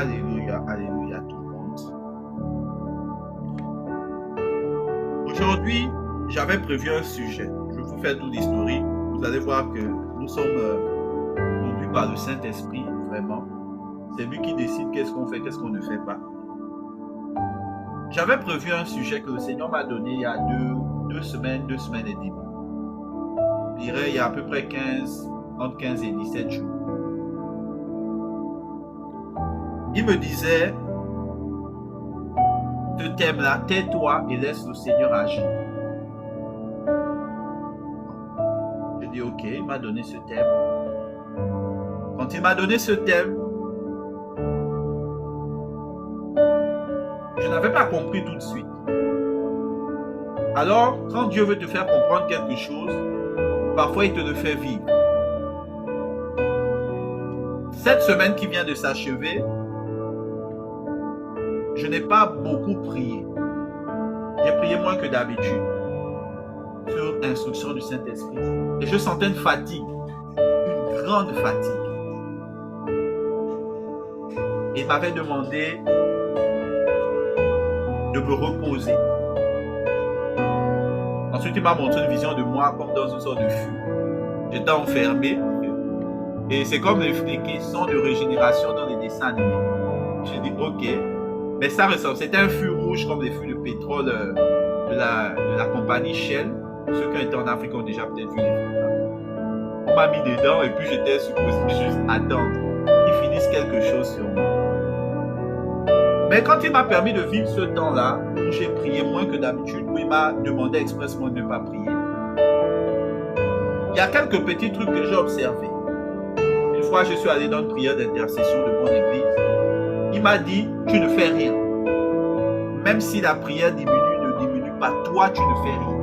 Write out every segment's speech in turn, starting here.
Alléluia, alléluia tout le monde. Aujourd'hui, j'avais prévu un sujet. Je vais vous faire tout l'historique. Vous allez voir que nous sommes conduits par le Saint-Esprit, vraiment. C'est lui qui décide qu'est-ce qu'on fait, qu'est-ce qu'on ne fait pas. J'avais prévu un sujet que le Seigneur m'a donné il y a deux semaines et demie. Je dirais il y a à peu près entre 15 et 17 jours. Il me disait, ce thème-là, tais-toi et laisse le Seigneur agir. Je dis ok, il m'a donné ce thème. Quand il m'a donné ce thème, je n'avais pas compris tout de suite. Alors, quand Dieu veut te faire comprendre quelque chose, parfois il te le fait vivre. Cette semaine qui vient de s'achever, je n'ai pas beaucoup prié. J'ai prié moins que d'habitude, sur instruction du Saint-Esprit. Et je sentais une fatigue, une grande fatigue. Il m'avait demandé de me reposer. Ensuite, il m'a montré une vision de moi comme dans une sorte de fût. J'étais enfermé. Et c'est comme les caissons de régénération dans les dessins animés. J'ai dit, ok. Mais ça ressemble. C'était un fût rouge comme les fûts de pétrole de la compagnie Shell. Ceux qui ont été en Afrique ont déjà peut-être vu les fûts. On m'a mis dedans et puis j'étais supposé juste attendre qu'ils finissent quelque chose sur moi. Mais quand il m'a permis de vivre ce temps-là, où j'ai prié moins que d'habitude, où il m'a demandé expressement de ne pas prier, il y a quelques petits trucs que j'ai observés. Une fois, je suis allé dans une prière d'intercession de mon église. Il m'a dit, tu ne fais rien. Même si la prière ne diminue pas, toi, tu ne fais rien.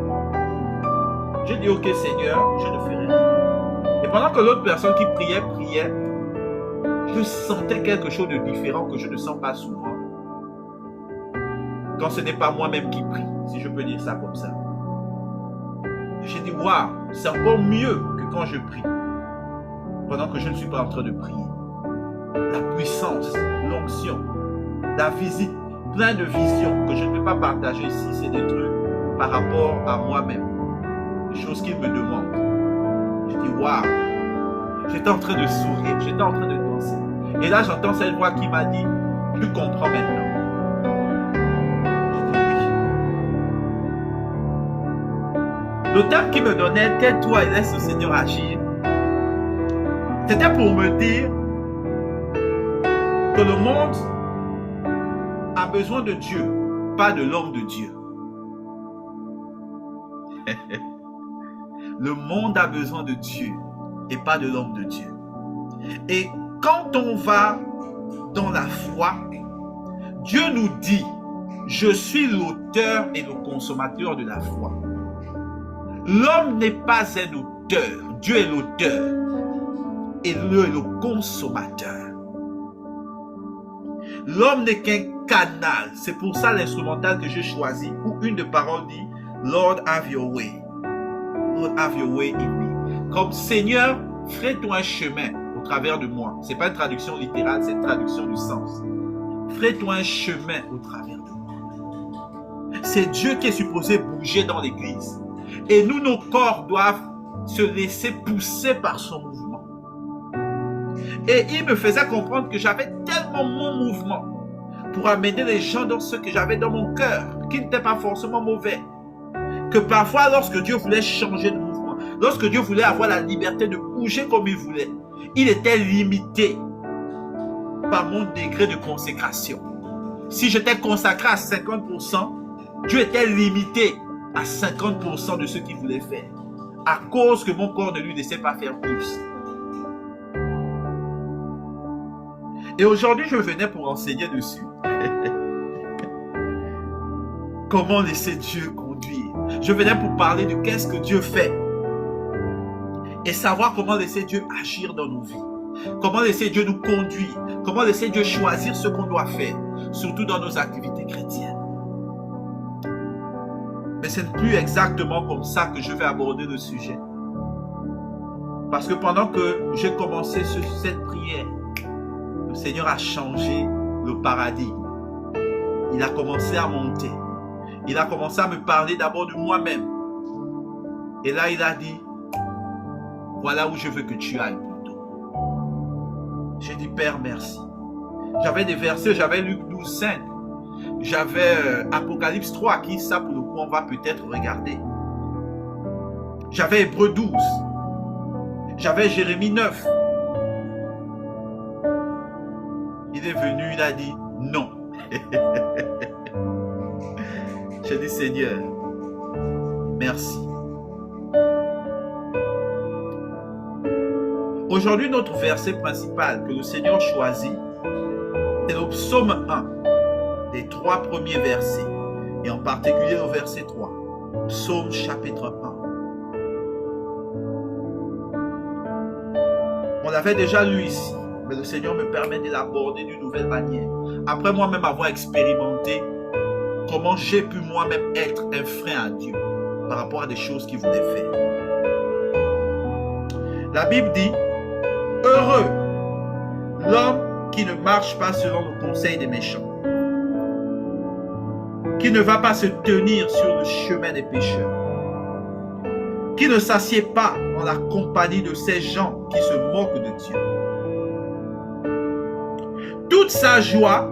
J'ai dit, ok Seigneur, je ne fais rien. Et pendant que l'autre personne qui priait, je sentais quelque chose de différent que je ne sens pas souvent. Quand ce n'est pas moi-même qui prie, si je peux dire ça comme ça. J'ai dit, waouh, c'est encore mieux que quand je prie, pendant que je ne suis pas en train de prier. La puissance, l'onction, la visite, plein de visions que je ne peux pas partager ici, c'est des trucs par rapport à moi-même, des choses qu'il me demande. J'ai dit, waouh, j'étais en train de sourire, j'étais en train de danser. Et là, j'entends cette voix qui m'a dit, tu comprends maintenant. Le thème qui me donnait, tais-toi et laisse le Seigneur agir, c'était pour me dire que le monde a besoin de Dieu, pas de l'homme de Dieu. Le monde a besoin de Dieu et pas de l'homme de Dieu. Et quand on va dans la foi, Dieu nous dit, je suis l'auteur et le consommateur de la foi. L'homme n'est pas un auteur, Dieu est l'auteur et Dieu est le consommateur. L'homme n'est qu'un canal, c'est pour ça l'instrumental que j'ai choisi, où une des paroles dit, Lord have your way. Lord have your way in me. Comme Seigneur, ferai-toi un chemin au travers de moi. Ce n'est pas une traduction littérale, c'est une traduction du sens. Ferai-toi un chemin au travers de moi. C'est Dieu qui est supposé bouger dans l'église. Et nous, nos corps doivent se laisser pousser par son mouvement. Et il me faisait comprendre que j'avais tellement mon mouvement pour amener les gens dans ce que j'avais dans mon cœur, qui n'était pas forcément mauvais. Que parfois, lorsque Dieu voulait changer de mouvement, lorsque Dieu voulait avoir la liberté de bouger comme il voulait, il était limité par mon degré de consécration. Si j'étais consacré à 50%, Dieu était limité à 50% de ce qu'il voulait faire, à cause que mon corps ne lui laissait pas faire plus. Et aujourd'hui, je venais pour enseigner dessus. Comment laisser Dieu conduire. Je venais pour parler de qu'est-ce que Dieu fait. Et savoir comment laisser Dieu agir dans nos vies. Comment laisser Dieu nous conduire. Comment laisser Dieu choisir ce qu'on doit faire. Surtout dans nos activités chrétiennes. Mais ce n'est plus exactement comme ça que je vais aborder le sujet. Parce que pendant que j'ai commencé cette prière, le Seigneur a changé le paradis. Il a commencé à monter. Il a commencé à me parler d'abord de moi-même. Et là, il a dit, voilà où je veux que tu ailles plutôt. J'ai dit, Père, merci. J'avais des versets, j'avais Luc 12, 5. J'avais Apocalypse 3, qui ça pour le coup, on va peut-être regarder. J'avais Hébreux 12. J'avais Jérémie 9. Il est venu, il a dit, non. J'ai dit, Seigneur, merci. Aujourd'hui, notre verset principal que le Seigneur choisit, c'est le psaume 1, les 3 premiers versets, et en particulier le verset 3, psaume chapitre 1. On l'avait déjà lu ici, mais le Seigneur me permet de l'aborder d'une nouvelle manière. Après moi-même avoir expérimenté comment j'ai pu moi-même être un frein à Dieu par rapport à des choses qu'il voulait faire. La Bible dit, heureux l'homme qui ne marche pas selon le conseil des méchants, qui ne va pas se tenir sur le chemin des pécheurs, qui ne s'assied pas en la compagnie de ces gens qui se moquent de Dieu. Toute sa joie,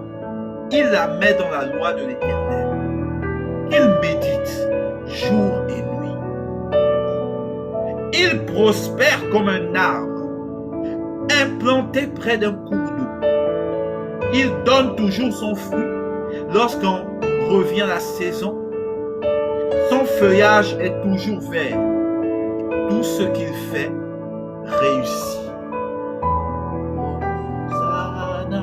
il la met dans la loi de l'Éternel. Il médite jour et nuit. Il prospère comme un arbre implanté près d'un cours d'eau. Il donne toujours son fruit lorsqu'on revient la saison. Son feuillage est toujours vert. Tout ce qu'il fait réussit. Hosanna,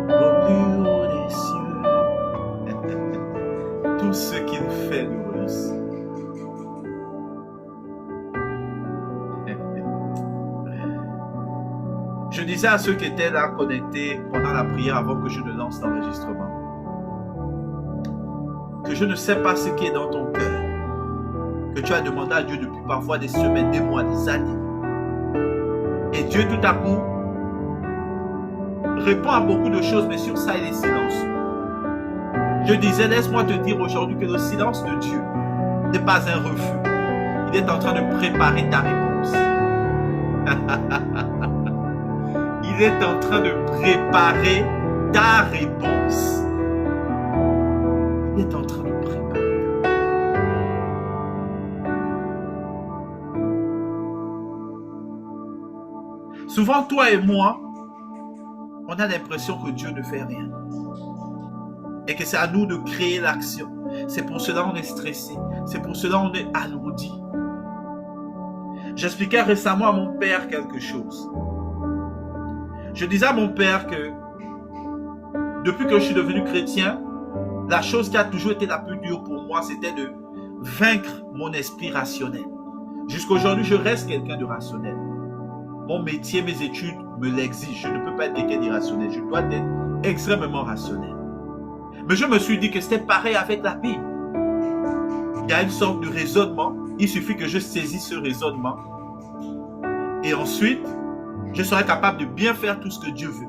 au plus haut des cieux. Tout ce qu'il fait nous réussit. Je disais à ceux qui étaient là connectés pendant la prière avant que je ne lance l'enregistrement que je ne sais pas ce qui est dans ton cœur, que tu as demandé à Dieu depuis parfois des semaines, des mois, des années. Et Dieu tout à coup répond à beaucoup de choses, mais sur ça il est silencieux. Je disais, laisse-moi te dire aujourd'hui que le silence de Dieu n'est pas un refus. Il est en train de préparer ta réponse. Il est en train de préparer ta réponse. Il est en train de préparer. Souvent, toi et moi, on a l'impression que Dieu ne fait rien. Et que c'est à nous de créer l'action. C'est pour cela qu'on est stressé. C'est pour cela qu'on est alourdi. J'expliquais récemment à mon père quelque chose. Je disais à mon père que depuis que je suis devenu chrétien, la chose qui a toujours été la plus dure pour moi, c'était de vaincre mon esprit rationnel. Jusqu'à aujourd'hui, je reste quelqu'un de rationnel. Mon métier, mes études me l'exigent. Je ne peux pas être quelqu'un d'irrationnel. Je dois être extrêmement rationnel. Mais je me suis dit que c'était pareil avec la Bible. Il y a une sorte de raisonnement. Il suffit que je saisisse ce raisonnement. Et ensuite, je serai capable de bien faire tout ce que Dieu veut.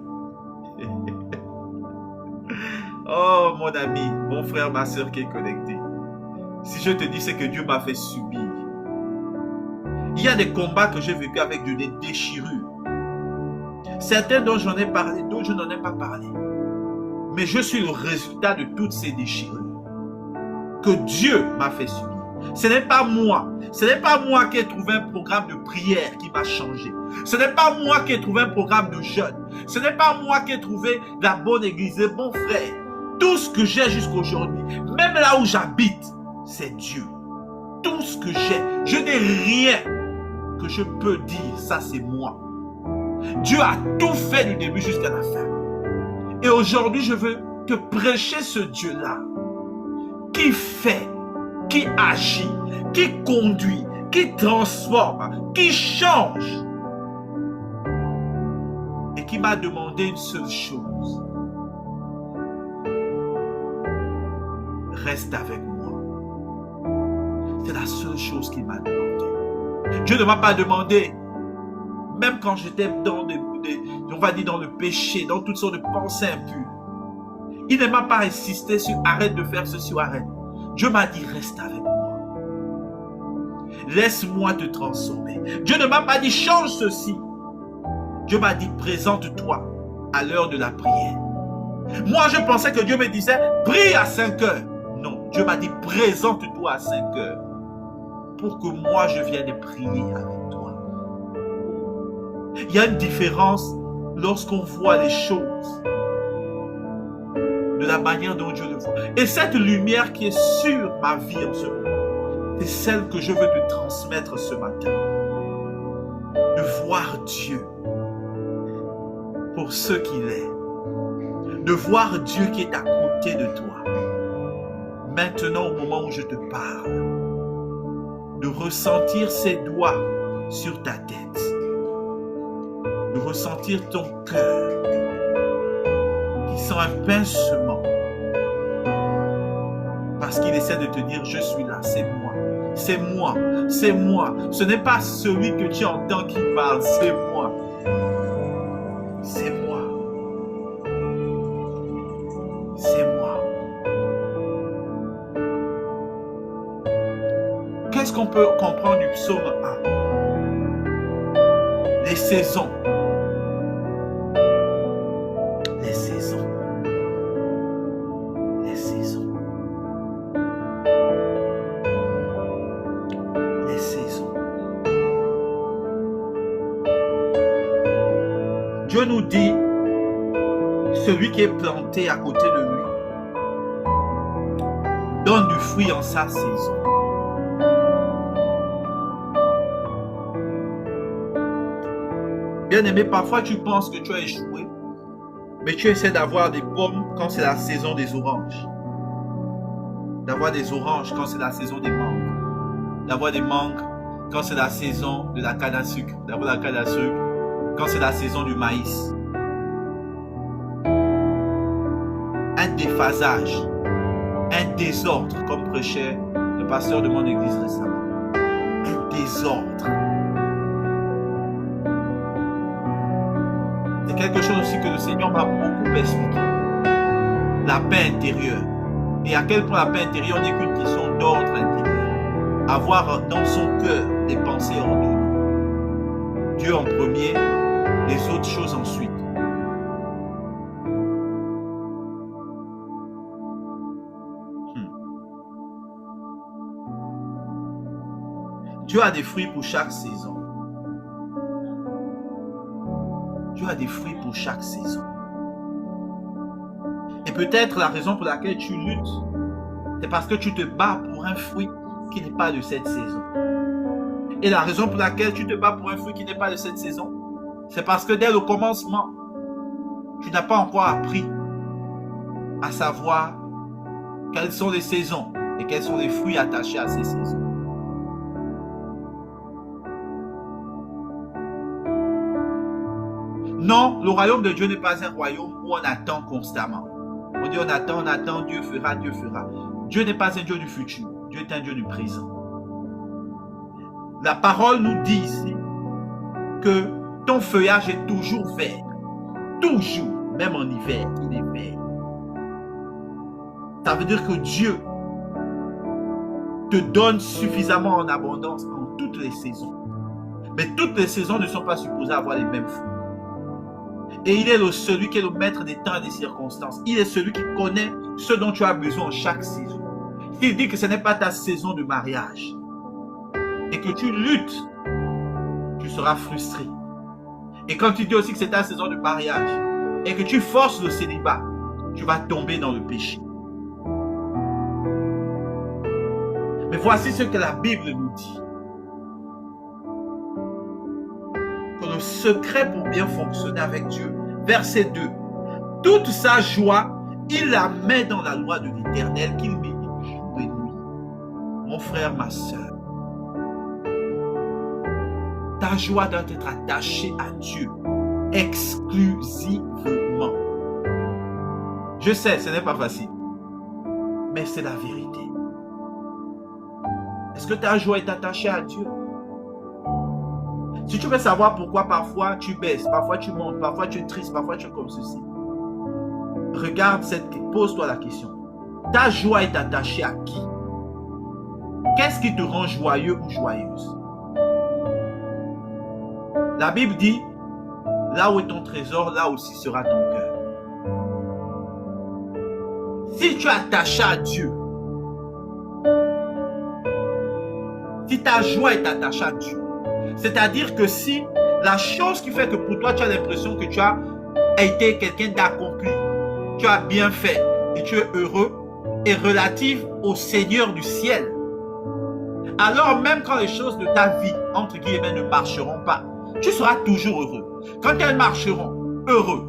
Oh mon ami, mon frère, ma soeur qui est connecté. Si je te dis ce que Dieu m'a fait subir. Il y a des combats que j'ai vécu avec des déchirures. Certains dont j'en ai parlé, d'autres je n'en ai pas parlé. Mais je suis le résultat de toutes ces déchirures que Dieu m'a fait subir. Ce n'est pas moi. Ce n'est pas moi qui ai trouvé un programme de prière qui m'a changé. Ce n'est pas moi qui ai trouvé un programme de jeûne. Ce n'est pas moi qui ai trouvé la bonne église, les bons frères. Tout ce que j'ai jusqu'à aujourd'hui, même là où j'habite, c'est Dieu. Tout ce que j'ai, je n'ai rien que je peux dire, ça c'est moi. Dieu a tout fait du début jusqu'à la fin. Et aujourd'hui, je veux te prêcher ce Dieu-là qui fait, qui agit, qui conduit, qui transforme, qui change. Et qui m'a demandé une seule chose. Reste avec moi. C'est la seule chose qu'il m'a demandé. Dieu ne m'a pas demandé, Même quand j'étais on va dire dans le péché, dans toutes sortes de pensées impures. Il ne m'a pas insisté sur arrête de faire ceci ou arrête. Dieu m'a dit reste avec moi. Laisse-moi te transformer. Dieu ne m'a pas dit change ceci. Dieu m'a dit présente-toi à l'heure de la prière. Moi je pensais que Dieu me disait prie à 5 heures. Non, Dieu m'a dit présente-toi à 5 heures pour que moi je vienne prier avec toi. Il y a une différence lorsqu'on voit les choses de la manière dont Dieu le voit. Et cette lumière qui est sur ma vie en ce moment, c'est celle que je veux te transmettre ce matin. De voir Dieu pour ce qu'il est. De voir Dieu qui est à côté de toi. Maintenant, au moment où je te parle, de ressentir ses doigts sur ta tête. De ressentir ton cœur qui sent un pincement. Parce qu'il essaie de te dire, je suis là, c'est moi. C'est moi, c'est moi. Ce n'est pas celui que tu entends qui parle, c'est moi. C'est moi. C'est moi. Qu'est-ce qu'on peut comprendre du psaume 1? Les saisons. Les saisons. Les saisons. Les saisons. Dieu nous dit, celui qui est planté à côté de lui donne du fruit en sa saison. Bien-aimé, parfois tu penses que tu as échoué, mais tu essaies d'avoir des pommes quand c'est la saison des oranges. D'avoir des oranges quand c'est la saison des mangues. D'avoir des mangues quand c'est la saison de la canne à sucre. D'avoir la canne à sucre quand c'est la saison du maïs. Un déphasage, un désordre, comme prêchait le pasteur de mon église récemment. Un désordre. C'est quelque chose aussi que le Seigneur m'a beaucoup expliqué. La paix intérieure. Et à quel point la paix intérieure n'est qu'une question d'ordre intérieur. Avoir dans son cœur des pensées ordonnées. Dieu en premier, les autres choses ensuite. Dieu a des fruits pour chaque saison. Dieu a des fruits pour chaque saison. Et peut-être la raison pour laquelle tu luttes, c'est parce que tu te bats pour un fruit qui n'est pas de cette saison. Et la raison pour laquelle tu te bats pour un fruit qui n'est pas de cette saison, c'est parce que dès le commencement, tu n'as pas encore appris à savoir quelles sont les saisons et quels sont les fruits attachés à ces saisons. Non, le royaume de Dieu n'est pas un royaume où on attend constamment. On dit on attend, Dieu fera, Dieu fera. Dieu n'est pas un Dieu du futur, Dieu est un Dieu du présent. La parole nous dit ici que ton feuillage est toujours vert. Toujours, même en hiver, il est vert. Ça veut dire que Dieu te donne suffisamment en abondance en toutes les saisons. Mais toutes les saisons ne sont pas supposées avoir les mêmes fruits. Et il est celui qui est le maître des temps et des circonstances. Il est celui qui connaît ce dont tu as besoin en chaque saison. S'il dit que ce n'est pas ta saison de mariage et que tu luttes, tu seras frustré. Et quand tu dis aussi que c'est ta saison de mariage et que tu forces le célibat, tu vas tomber dans le péché. Mais voici ce que la Bible nous dit. Que le secret pour bien fonctionner avec Dieu, verset 2, toute sa joie, il la met dans la loi de l'Éternel qu'il médite jour et nuit. Mon frère, ma soeur, ta joie doit être attachée à Dieu exclusivement. Je sais, ce n'est pas facile, mais c'est la vérité. Est-ce que ta joie est attachée à Dieu? Si tu veux savoir pourquoi parfois tu baisses, parfois tu montes, parfois tu es triste, parfois tu es comme ceci, regarde pose-toi la question. Ta joie est attachée à qui? Qu'est-ce qui te rend joyeux ou joyeuse? La Bible dit, là où est ton trésor, là aussi sera ton cœur. Si tu es attaché à Dieu, si ta joie est attachée à Dieu, c'est-à-dire que si la chose qui fait que pour toi tu as l'impression que tu as été quelqu'un d'accompli, tu as bien fait et tu es heureux, est relative au Seigneur du ciel, alors même quand les choses de ta vie, entre guillemets, ne marcheront pas, tu seras toujours heureux. Quand elles marcheront, heureux.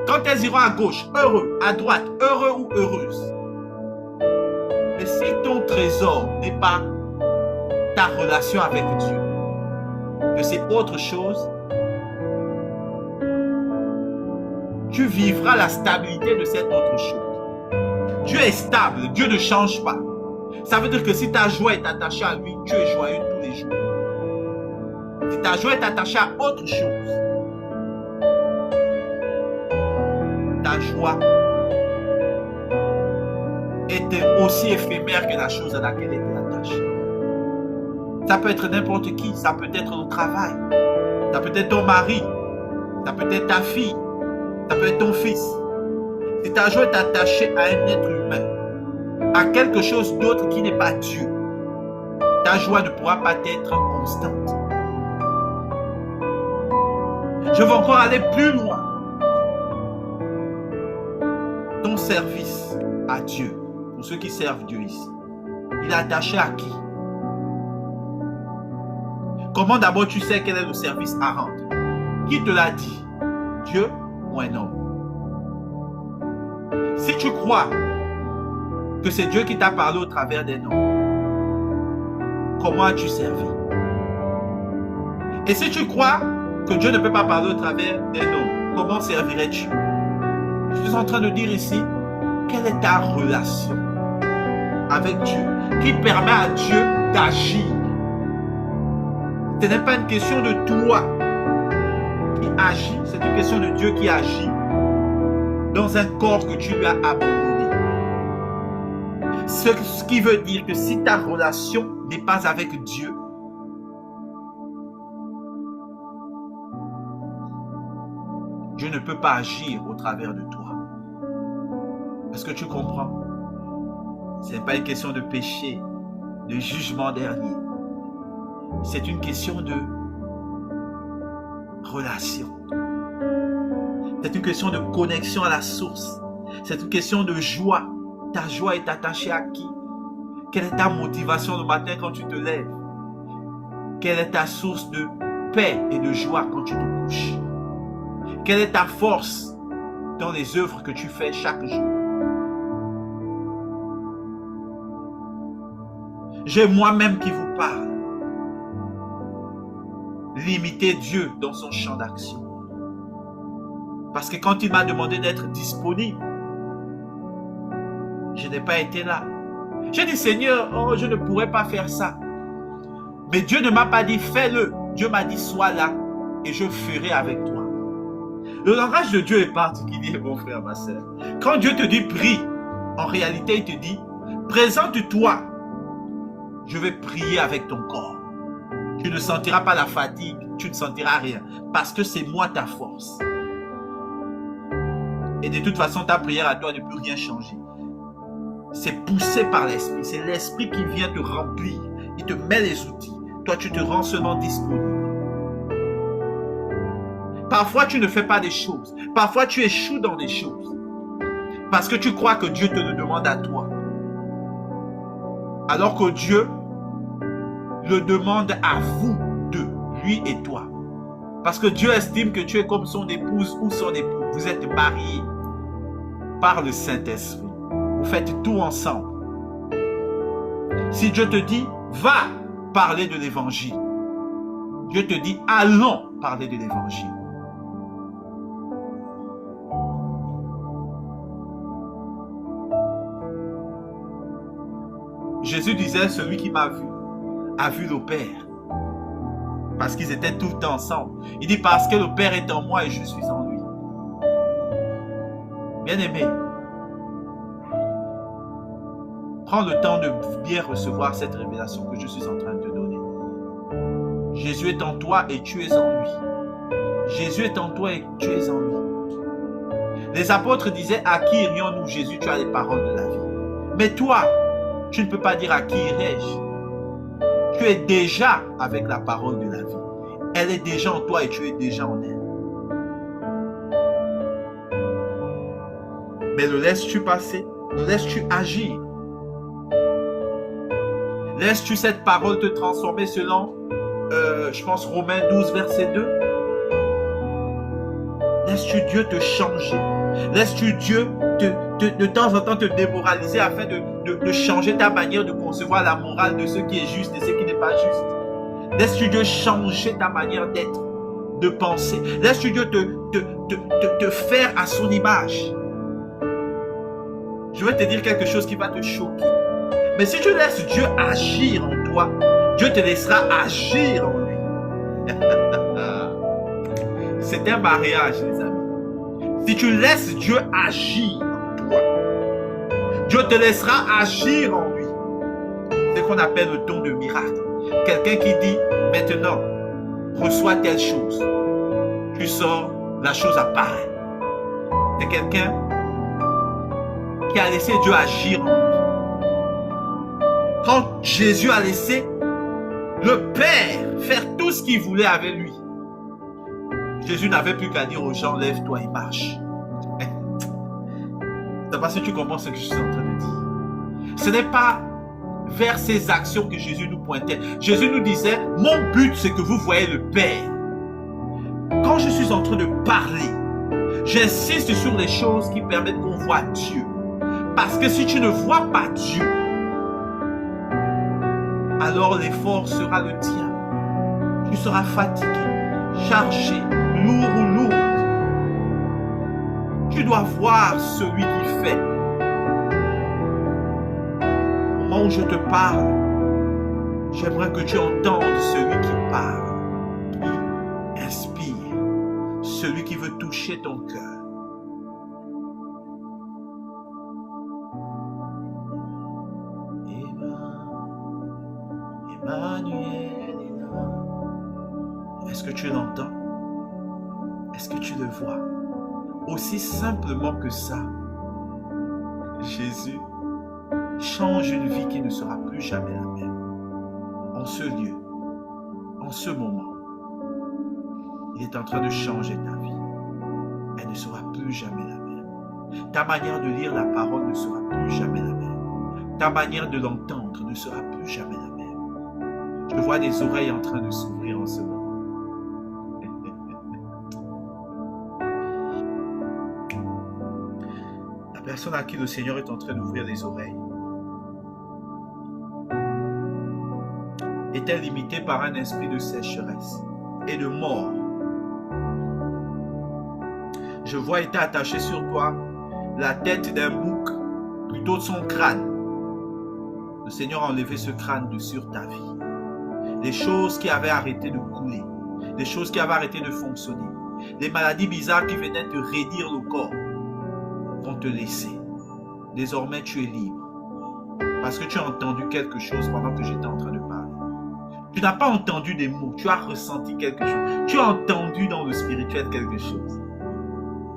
Quand elles iront à gauche, heureux, à droite, heureux ou heureuse. Mais si ton trésor n'est pas ta relation avec Dieu, que c'est autre chose, tu vivras la stabilité de cette autre chose. Dieu est stable, Dieu ne change pas. Ça veut dire que si ta joie est attachée à lui, tu es joyeux tous les jours. Si ta joie est attachée à autre chose, ta joie est aussi éphémère que la chose à laquelle elle est attachée. Ça peut être n'importe qui, ça peut être au travail, ça peut être ton mari, ça peut être ta fille, ça peut être ton fils. Si ta joie est attachée à un être humain, à quelque chose d'autre qui n'est pas Dieu, ta joie ne pourra pas être constante. Je veux encore aller plus loin. Ton service à Dieu, pour ceux qui servent Dieu ici, il est attaché à qui? Comment d'abord tu sais quel est le service à rendre? Qui te l'a dit? Dieu ou un homme? Si tu crois que c'est Dieu qui t'a parlé au travers d'un homme, comment as-tu servi? Et si tu crois que Dieu ne peut pas parler au travers d'un homme, comment servirais-tu? Je suis en train de dire ici, quelle est ta relation avec Dieu qui permet à Dieu d'agir? Ce n'est pas une question de toi qui agit, c'est une question de Dieu qui agit dans un corps que tu lui as abandonné. Ce qui veut dire que si ta relation n'est pas avec Dieu, Dieu ne peut pas agir au travers de toi. Est-ce que tu comprends? Ce n'est pas une question de péché, de jugement dernier. C'est une question de relation. C'est une question de connexion à la source. C'est une question de joie. Ta joie est attachée à qui? Quelle est ta motivation le matin quand tu te lèves? Quelle est ta source de paix et de joie quand tu te couches? Quelle est ta force dans les œuvres que tu fais chaque jour? J'ai moi-même qui vous parle. Limiter Dieu dans son champ d'action. Parce que quand il m'a demandé d'être disponible, je n'ai pas été là. J'ai dit, Seigneur, oh, je ne pourrais pas faire ça. Mais Dieu ne m'a pas dit, fais-le. Dieu m'a dit, sois là et je ferai avec toi. Le langage de Dieu est particulier, mon frère, ma soeur. Quand Dieu te dit, prie, en réalité, il te dit, présente-toi. Je vais prier avec ton corps. Tu ne sentiras pas la fatigue, tu ne sentiras rien. Parce que c'est moi ta force. Et de toute façon, ta prière à toi ne peut rien changer. C'est poussé par l'Esprit. C'est l'Esprit qui vient te remplir. Il te met les outils. Toi, tu te rends seulement disponible. Parfois, tu ne fais pas des choses. Parfois, tu échoues dans des choses. Parce que tu crois que Dieu te le demande à toi. Alors que Dieu le demande à vous deux, lui et toi. Parce que Dieu estime que tu es comme son épouse ou son époux. Vous êtes mariés par le Saint-Esprit. Vous faites tout ensemble. Si Dieu te dit, va parler de l'évangile. Dieu te dit, allons parler de l'évangile. Jésus disait, celui qui m'a vu, a vu le Père. Parce qu'ils étaient tout le temps ensemble. Il dit parce que le Père est en moi et je suis en lui. Bien-aimé, prends le temps de bien recevoir cette révélation que je suis en train de te donner. Jésus est en toi et tu es en lui. Jésus est en toi et tu es en lui. Les apôtres disaient, à qui irions-nous, Jésus, tu as les paroles de la vie. Mais toi, tu ne peux pas dire à qui irai-je. Tu es déjà avec la parole de la vie. Elle est déjà en toi et tu es déjà en elle. Mais le laisses-tu passer? Le laisses-tu agir? Laisses-tu cette parole te transformer selon, je pense, Romains 12, verset 2? Laisses-tu Dieu te changer? Laisses-tu Dieu de temps en temps te démoraliser afin de changer ta manière de concevoir la morale de ce qui est juste et ce qui n'est pas juste? Laisses-tu Dieu changer ta manière d'être, de penser? Laisses-tu Dieu te faire à son image? Je vais te dire quelque chose qui va te choquer. Mais si tu laisses Dieu agir en toi, Dieu te laissera agir en lui. C'est un mariage, les amis. Si tu laisses Dieu agir en toi, Dieu te laissera agir en lui. C'est ce qu'on appelle le don de miracle. Quelqu'un qui dit, maintenant, reçois telle chose. Tu sors, la chose apparaît. C'est quelqu'un qui a laissé Dieu agir en lui. Quand Jésus a laissé le Père faire tout ce qu'il voulait avec lui, Jésus n'avait plus qu'à dire aux gens, lève-toi et marche. C'est parce que tu comprends ce que je suis en train de dire. Ce n'est pas vers ces actions que Jésus nous pointait. Jésus nous disait, mon but c'est que vous voyez le Père. Quand je suis en train de parler, j'insiste sur les choses qui permettent qu'on voit Dieu. Parce que si tu ne vois pas Dieu, alors l'effort sera le tien. Tu seras fatigué, chargé, lourd ou lourde. Tu dois voir celui qui fait. Au moment où je te parle, j'aimerais que tu entendes celui qui parle, qui inspire, celui qui veut toucher ton cœur. Emmanuel est là. Est-ce que tu l'entends? Est-ce que tu le vois? Aussi simplement que ça, Jésus change une vie qui ne sera plus jamais la même. En ce lieu, en ce moment, il est en train de changer ta vie. Elle ne sera plus jamais la même. Ta manière de lire la parole ne sera plus jamais la même. Ta manière de l'entendre ne sera plus jamais la même. Je vois des oreilles en train de s'ouvrir en ce moment. La personne à qui le Seigneur est en train d'ouvrir les oreilles était limitée par un esprit de sécheresse et de mort. Je vois était attaché sur toi la tête d'un bouc, plutôt de son crâne. Le Seigneur a enlevé ce crâne de sur ta vie. Les choses qui avaient arrêté de couler, les choses qui avaient arrêté de fonctionner, les maladies bizarres qui venaient te raidir le corps vont te laisser. Désormais, tu es libre. Parce que tu as entendu quelque chose pendant que j'étais en train de parler. Tu n'as pas entendu des mots, tu as ressenti quelque chose. Tu as entendu dans le spirituel quelque chose.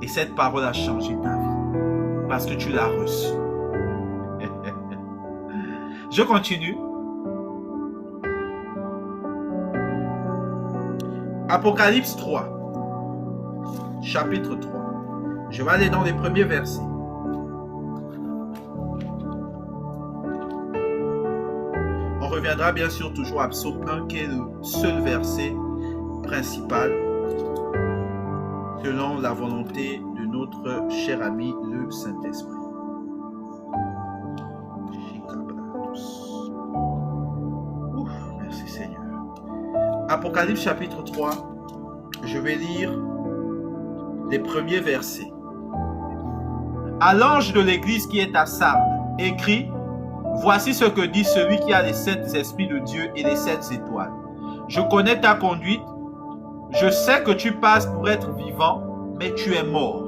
Et cette parole a changé ta vie. Parce que tu l'as reçue. Je continue. Apocalypse 3, chapitre 3. Je vais aller dans les premiers versets. On reviendra bien sûr toujours à Psaume 1, qui est le seul verset principal, selon la volonté de notre cher ami le Saint-Esprit. Merci Seigneur. Apocalypse chapitre 3, je vais lire les premiers versets. À l'ange de l'église qui est à Sardes, écrit, voici ce que dit celui qui a les 7 esprits de Dieu et les 7 étoiles. Je connais ta conduite. Je sais que tu passes pour être vivant, mais tu es mort.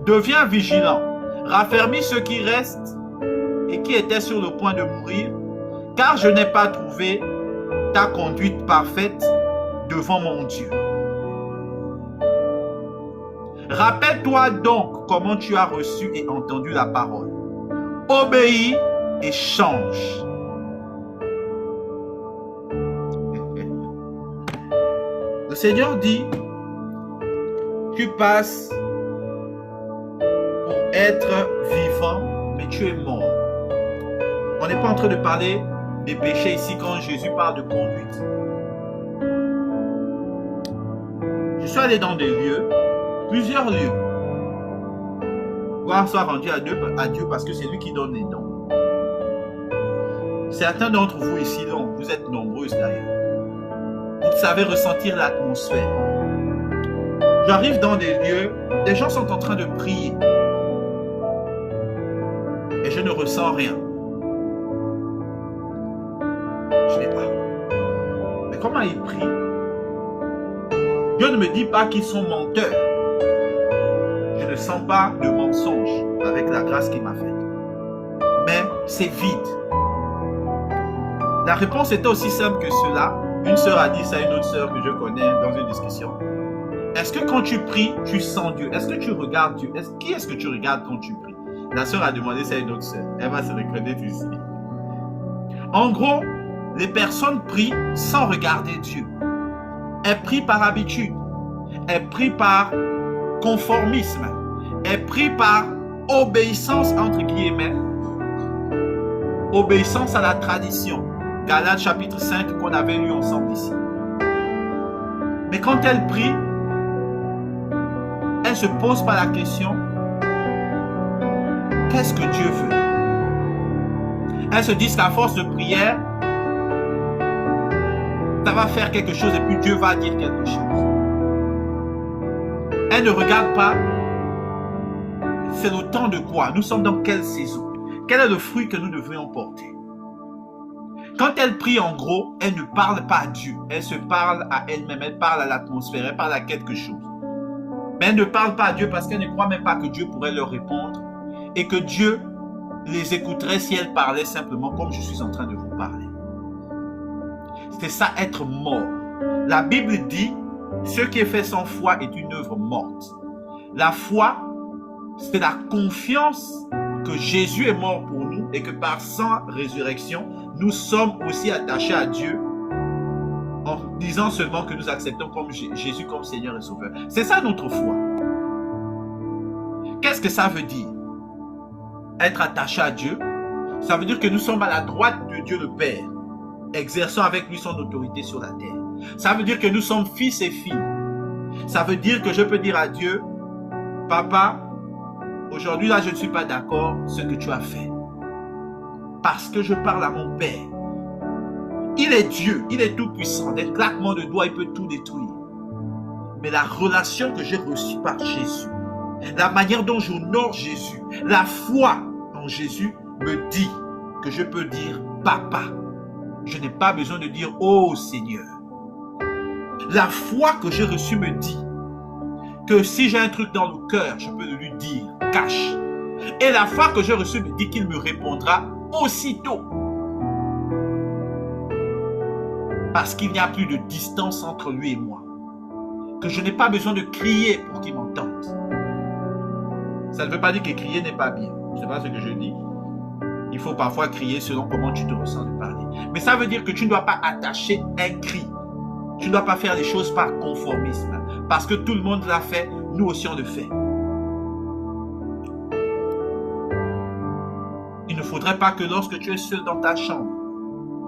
Deviens vigilant. Raffermis ceux qui restent et qui étaient sur le point de mourir, car je n'ai pas trouvé ta conduite parfaite devant mon Dieu. Rappelle-toi donc comment tu as reçu et entendu la parole. Obéis et change. Le Seigneur dit, tu passes pour être vivant, mais tu es mort. On n'est pas en train de parler des péchés ici quand Jésus parle de conduite. Je suis allé dans des lieux, plusieurs lieux. Gloire soit rendue à Dieu parce que c'est lui qui donne les dons. Certains d'entre vous ici, donc, vous êtes nombreuses d'ailleurs. Vous savez ressentir l'atmosphère. J'arrive dans des lieux, des gens sont en train de prier. Et je ne ressens rien. Je n'ai pas. Mais comment ils prient? Dieu ne me dit pas qu'ils sont menteurs. Je ne sens pas de mensonge avec la grâce qu'il m'a faite. Mais c'est vide. La réponse était aussi simple que cela. Une sœur a dit ça à une autre sœur que je connais dans une discussion. Est-ce que quand tu pries, tu sens Dieu? Est-ce que tu regardes Dieu? Qui est-ce que tu regardes quand tu pries? La sœur a demandé ça à une autre sœur. Elle va se reconnaître ici. En gros, les personnes prient sans regarder Dieu. Elles prient par habitude. Elles prient par conformisme. Elles prient par obéissance entre guillemets. Obéissance à la tradition. Galates chapitre 5 qu'on avait lu ensemble ici. Mais quand elles prient, elles ne se posent pas la question, qu'est-ce que Dieu veut? Elles se disent qu'à force de prière, ça va faire quelque chose et puis Dieu va dire quelque chose. Elles ne regardent pas, c'est le temps de quoi? Nous sommes dans quelle saison? Quel est le fruit que nous devrions porter? Quand elle prie en gros, elle ne parle pas à Dieu. Elle se parle à elle-même, elle parle à l'atmosphère, elle parle à quelque chose. Mais elle ne parle pas à Dieu parce qu'elle ne croit même pas que Dieu pourrait leur répondre et que Dieu les écouterait si elle parlait simplement comme je suis en train de vous parler. C'est ça être mort. La Bible dit, ce qui est fait sans foi est une œuvre morte. La foi, c'est la confiance que Jésus est mort pour nous et que par sa résurrection, nous sommes aussi attachés à Dieu en disant seulement que nous acceptons comme Jésus comme Seigneur et Sauveur. C'est ça notre foi. Qu'est-ce que ça veut dire? Être attaché à Dieu, ça veut dire que nous sommes à la droite de Dieu le Père, exerçant avec lui son autorité sur la terre. Ça veut dire que nous sommes fils et filles. Ça veut dire que je peux dire à Dieu, Papa, aujourd'hui là je ne suis pas d'accord ce que tu as fait. Parce que je parle à mon Père. Il est Dieu, il est tout puissant. D'un claquement de doigts, il peut tout détruire. Mais la relation que j'ai reçue par Jésus, la manière dont j'honore Jésus, la foi en Jésus me dit que je peux dire Papa. Je n'ai pas besoin de dire Oh Seigneur. La foi que j'ai reçue me dit que si j'ai un truc dans le cœur, je peux le lui dire cache. Et la foi que j'ai reçue me dit qu'il me répondra aussitôt. Parce qu'il n'y a plus de distance entre lui et moi. Que je n'ai pas besoin de crier pour qu'il m'entende. Ça ne veut pas dire que crier n'est pas bien. Ce n'est pas ce que je dis. Il faut parfois crier selon comment tu te ressens de parler. Mais ça veut dire que tu ne dois pas attacher un cri. Tu ne dois pas faire les choses par conformisme. Parce que tout le monde l'a fait, nous aussi on le fait. Il ne faudrait pas que lorsque tu es seul dans ta chambre,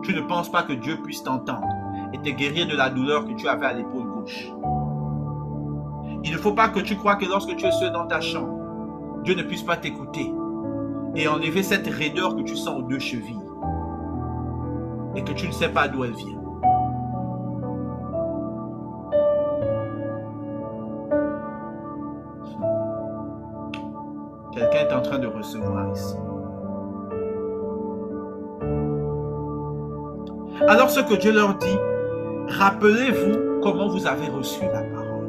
tu ne penses pas que Dieu puisse t'entendre et te guérir de la douleur que tu avais à l'épaule gauche. Il ne faut pas que tu crois que lorsque tu es seul dans ta chambre, Dieu ne puisse pas t'écouter et enlever cette raideur que tu sens aux deux chevilles et que tu ne sais pas d'où elle vient. Quelqu'un est en train de recevoir ici. Alors ce que Dieu leur dit, rappelez-vous comment vous avez reçu la parole.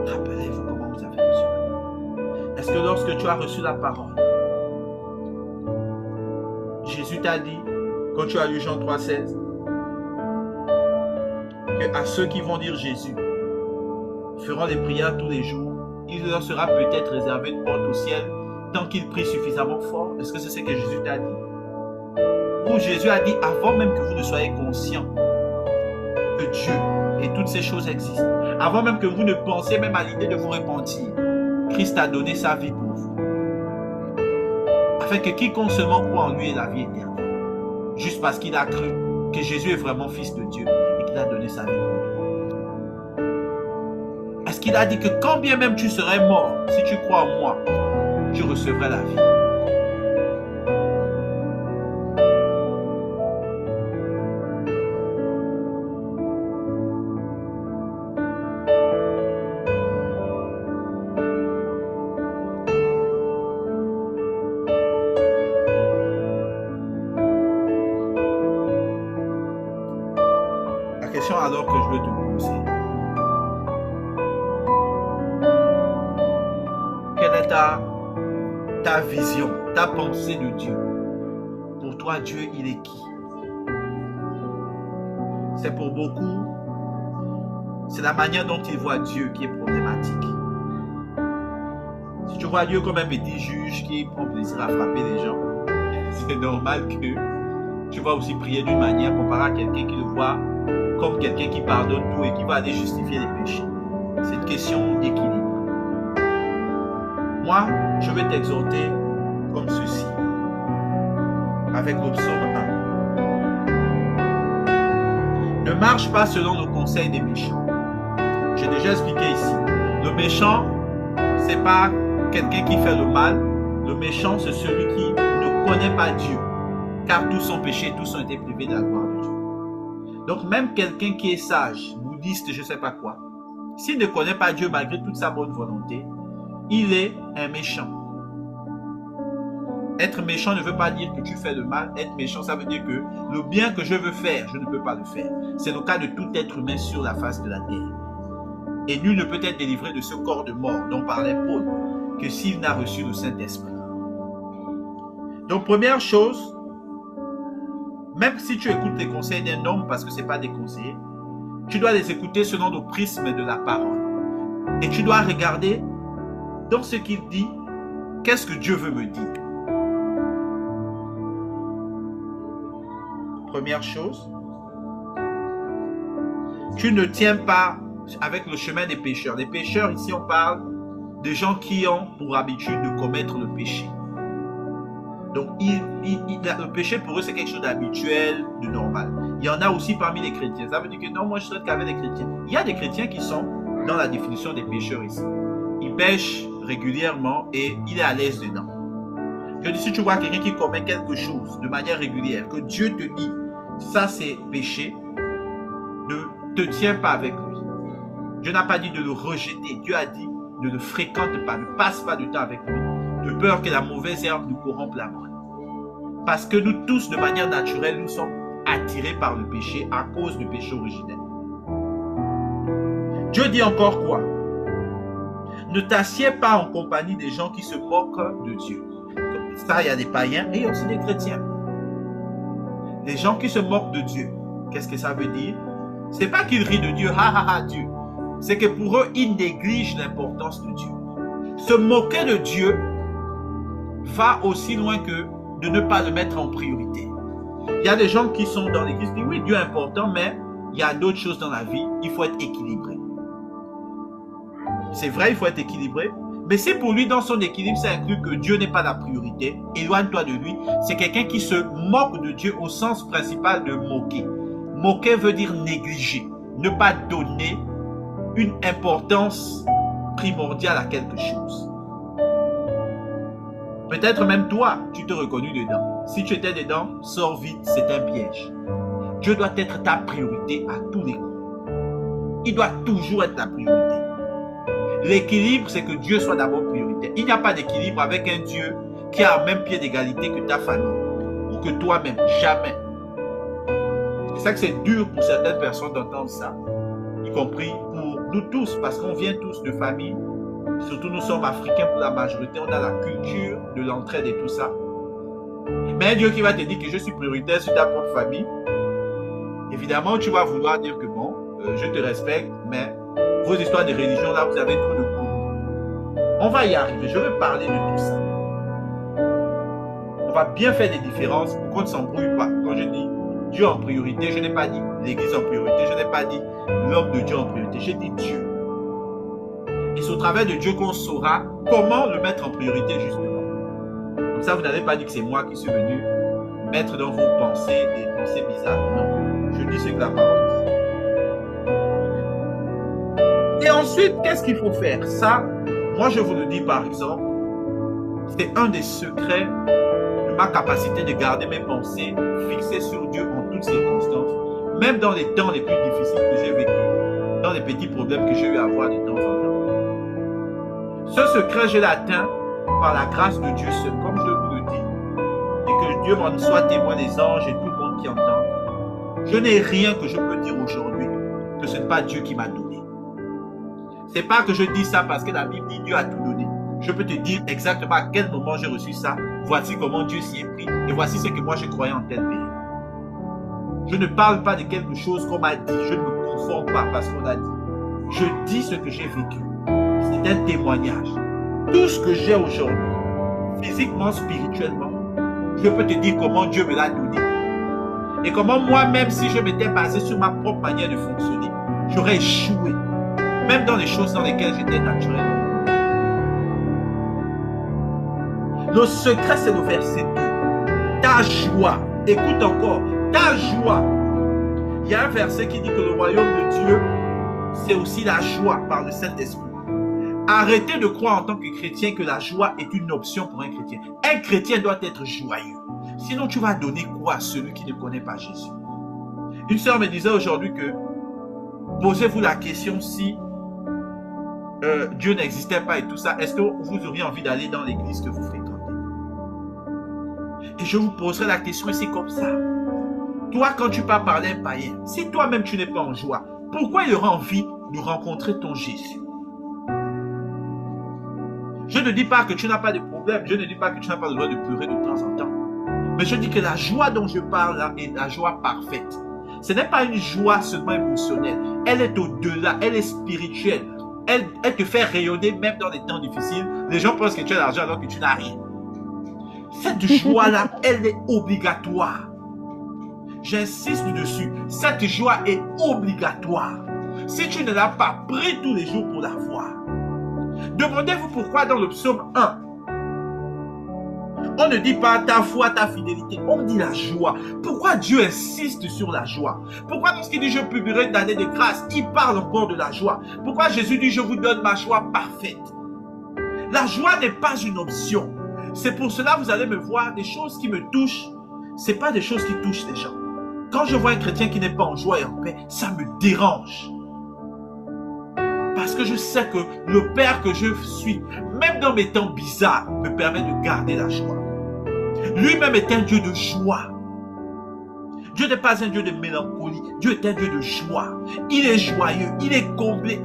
Rappelez-vous comment vous avez reçu la parole. Est-ce que lorsque tu as reçu la parole, Jésus t'a dit, quand tu as lu Jean 3,16, que à ceux qui vont dire Jésus, feront des prières tous les jours, il leur sera peut-être réservé une porte au ciel tant qu'ils prient suffisamment fort. Est-ce que c'est ce que Jésus t'a dit? Ou Jésus a dit, avant même que vous ne soyez conscient que Dieu et toutes ces choses existent, avant même que vous ne pensiez même à l'idée de vous repentir, Christ a donné sa vie pour vous, afin que quiconque seulement croit en lui ait la vie éternelle, juste parce qu'il a cru que Jésus est vraiment fils de Dieu et qu'il a donné sa vie pour lui. Est-ce qu'il a dit que quand bien même tu serais mort, si tu crois en moi, tu recevrais la vie? La question alors que je veux te poser, quelle est ta vision, ta pensée de Dieu? Pour toi, Dieu, il est qui? C'est pour beaucoup, c'est la manière dont ils voient Dieu qui est problématique. Si tu vois Dieu comme un petit juge qui prend plaisir à frapper les gens, c'est normal que tu vas aussi prier d'une manière comparée à quelqu'un qui le voit comme quelqu'un qui pardonne tout et qui va aller justifier les péchés. C'est une question d'équilibre. Moi, je vais t'exhorter comme ceci, avec le psaume 1. Ne marche pas selon le conseil des méchants. J'ai déjà expliqué ici. Le méchant, c'est pas quelqu'un qui fait le mal. Le méchant, c'est celui qui ne connaît pas Dieu, car tous sont péchés, tous ont été privés de la gloire de Dieu. Donc même quelqu'un qui est sage, bouddhiste, je ne sais pas quoi, s'il ne connaît pas Dieu malgré toute sa bonne volonté, il est un méchant. Être méchant ne veut pas dire que tu fais le mal. Être méchant, ça veut dire que le bien que je veux faire, je ne peux pas le faire. C'est le cas de tout être humain sur la face de la terre. Et nul ne peut être délivré de ce corps de mort dont parlait Paul, que s'il n'a reçu le Saint-Esprit. Donc première chose, même si tu écoutes les conseils d'un homme, parce que ce n'est pas des conseillers, tu dois les écouter selon le prisme de la parole. Et tu dois regarder dans ce qu'il dit, qu'est-ce que Dieu veut me dire? Première chose, tu ne tiens pas avec le chemin des pécheurs. Les pécheurs, ici on parle de gens qui ont pour habitude de commettre le péché. Donc le péché pour eux c'est quelque chose d'habituel, de normal. Il y en a aussi parmi les chrétiens. Ça veut dire que non, moi je traite qu'avec les chrétiens. Il y a des chrétiens qui sont dans la définition des pécheurs ici. Ils pêchent régulièrement et il est à l'aise dedans. Je dis, si tu vois quelqu'un qui commet quelque chose de manière régulière, que Dieu te dit, ça c'est péché, ne te tiens pas avec lui. Dieu n'a pas dit de le rejeter. Dieu a dit, ne le fréquente pas, ne passe pas du temps avec lui, de peur que la mauvaise herbe nous corrompe la bonne. Parce que nous tous, de manière naturelle, nous sommes attirés par le péché à cause du péché originel. Dieu dit encore quoi? Ne t'assieds pas en compagnie des gens qui se moquent de Dieu. Comme ça, il y a des païens et aussi des chrétiens. Les gens qui se moquent de Dieu, qu'est-ce que ça veut dire? C'est pas qu'ils rient de Dieu, ha ha ha Dieu. C'est que pour eux, ils négligent l'importance de Dieu. Se moquer de Dieu va aussi loin que de ne pas le mettre en priorité. Il y a des gens qui sont dans l'église qui disent oui, Dieu est important, mais il y a d'autres choses dans la vie, il faut être équilibré. C'est vrai, il faut être équilibré, mais si pour lui, dans son équilibre, ça inclut que Dieu n'est pas la priorité, éloigne-toi de lui. C'est quelqu'un qui se moque de Dieu au sens principal de moquer. Moquer veut dire négliger, ne pas donner une importance primordiale à quelque chose. Peut-être même toi, tu te reconnais dedans. Si tu étais dedans, sors vite, c'est un piège. Dieu doit être ta priorité à tous les coups. Il doit toujours être ta priorité. L'équilibre, c'est que Dieu soit d'abord priorité. Il n'y a pas d'équilibre avec un Dieu qui a le même pied d'égalité que ta famille ou que toi-même. Jamais. C'est ça que c'est dur pour certaines personnes d'entendre ça. Y compris pour nous tous, parce qu'on vient tous de familles. Surtout nous sommes africains pour la majorité. On a la culture de l'entraide et tout ça. Mais un Dieu qui va te dire que je suis prioritaire sur ta propre famille, évidemment, tu vas vouloir dire que bon, je te respecte, mais vos histoires de religion, là, vous avez trop de cours. On va y arriver. Je veux parler de tout ça. On va bien faire des différences pour qu'on ne s'embrouille pas. Quand je dis Dieu en priorité, je n'ai pas dit l'Église en priorité, je n'ai pas dit l'homme de Dieu en priorité, j'ai dit Dieu. Et c'est au travers de Dieu qu'on saura comment le mettre en priorité, justement. Comme ça, vous n'avez pas dit que c'est moi qui suis venu mettre dans vos pensées des pensées bizarres. Non, je dis ce que la parole dit. Et ensuite, qu'est-ce qu'il faut faire? Ça, moi je vous le dis par exemple, c'est un des secrets de ma capacité de garder mes pensées fixées sur Dieu en toutes circonstances, même dans les temps les plus difficiles que j'ai vécu, dans les petits problèmes que j'ai eu à avoir de temps en temps. Ce secret, je l'ai atteint par la grâce de Dieu seul, comme je vous le dis, et que Dieu m'en soit témoin, les anges et tout le monde qui entend. Je n'ai rien que je peux dire aujourd'hui que ce n'est pas Dieu qui m'a donné. C'est pas que je dis ça parce que la Bible dit Dieu a tout donné. Je peux te dire exactement à quel moment j'ai reçu ça. Voici comment Dieu s'y est pris. Et voici ce que moi je croyais en tel pays. Je ne parle pas de quelque chose qu'on m'a dit. Je ne me confonds pas parce qu'on a dit. Je dis ce que j'ai vécu. C'est un témoignage. Tout ce que j'ai aujourd'hui, physiquement, spirituellement, je peux te dire comment Dieu me l'a donné. Et comment moi-même, si je m'étais basé sur ma propre manière de fonctionner, j'aurais échoué. Même dans les choses dans lesquelles j'étais naturel. Le secret, c'est le verset 2. Ta joie, écoute encore, ta joie. Il y a un verset qui dit que le royaume de Dieu, c'est aussi la joie par le Saint-Esprit. Arrêtez de croire en tant que chrétien que la joie est une option pour un chrétien. Un chrétien doit être joyeux. Sinon, tu vas donner quoi à celui qui ne connaît pas Jésus? Une sœur me disait aujourd'hui que posez-vous la question si Dieu n'existait pas et tout ça, est-ce que vous auriez envie d'aller dans l'église que vous fréquentez? Et je vous poserai la question ici comme ça. Toi, quand tu pars parler à un païen, si toi-même tu n'es pas en joie, pourquoi il aura envie de rencontrer ton Jésus? Je ne dis pas que tu n'as pas de problème, je ne dis pas que tu n'as pas le droit de pleurer de temps en temps. Mais je dis que la joie dont je parle là est la joie parfaite. Ce n'est pas une joie seulement émotionnelle, elle est au-delà, elle est spirituelle. Elle te fait rayonner même dans les temps difficiles. Les gens pensent que tu as l'argent alors que tu n'as rien. Cette joie-là, elle est obligatoire. J'insiste dessus. Cette joie est obligatoire. Si tu ne l'as pas, prie tous les jours pour l'avoir. Demandez-vous pourquoi dans le psaume 1, on ne dit pas ta foi, ta fidélité. On dit la joie. Pourquoi Dieu insiste sur la joie? Pourquoi lorsqu'il dit je publierai une année de grâce, il parle encore de la joie? Pourquoi Jésus dit je vous donne ma joie parfaite? La joie n'est pas une option. C'est pour cela que vous allez me voir des choses qui me touchent. Ce n'est pas des choses qui touchent les gens. Quand je vois un chrétien qui n'est pas en joie et en paix, ça me dérange. Parce que je sais que le Père que je suis, même dans mes temps bizarres, me permet de garder la joie. Lui-même est un Dieu de joie. Dieu n'est pas un Dieu de mélancolie. Dieu est un Dieu de joie. Il est joyeux, il est comblé.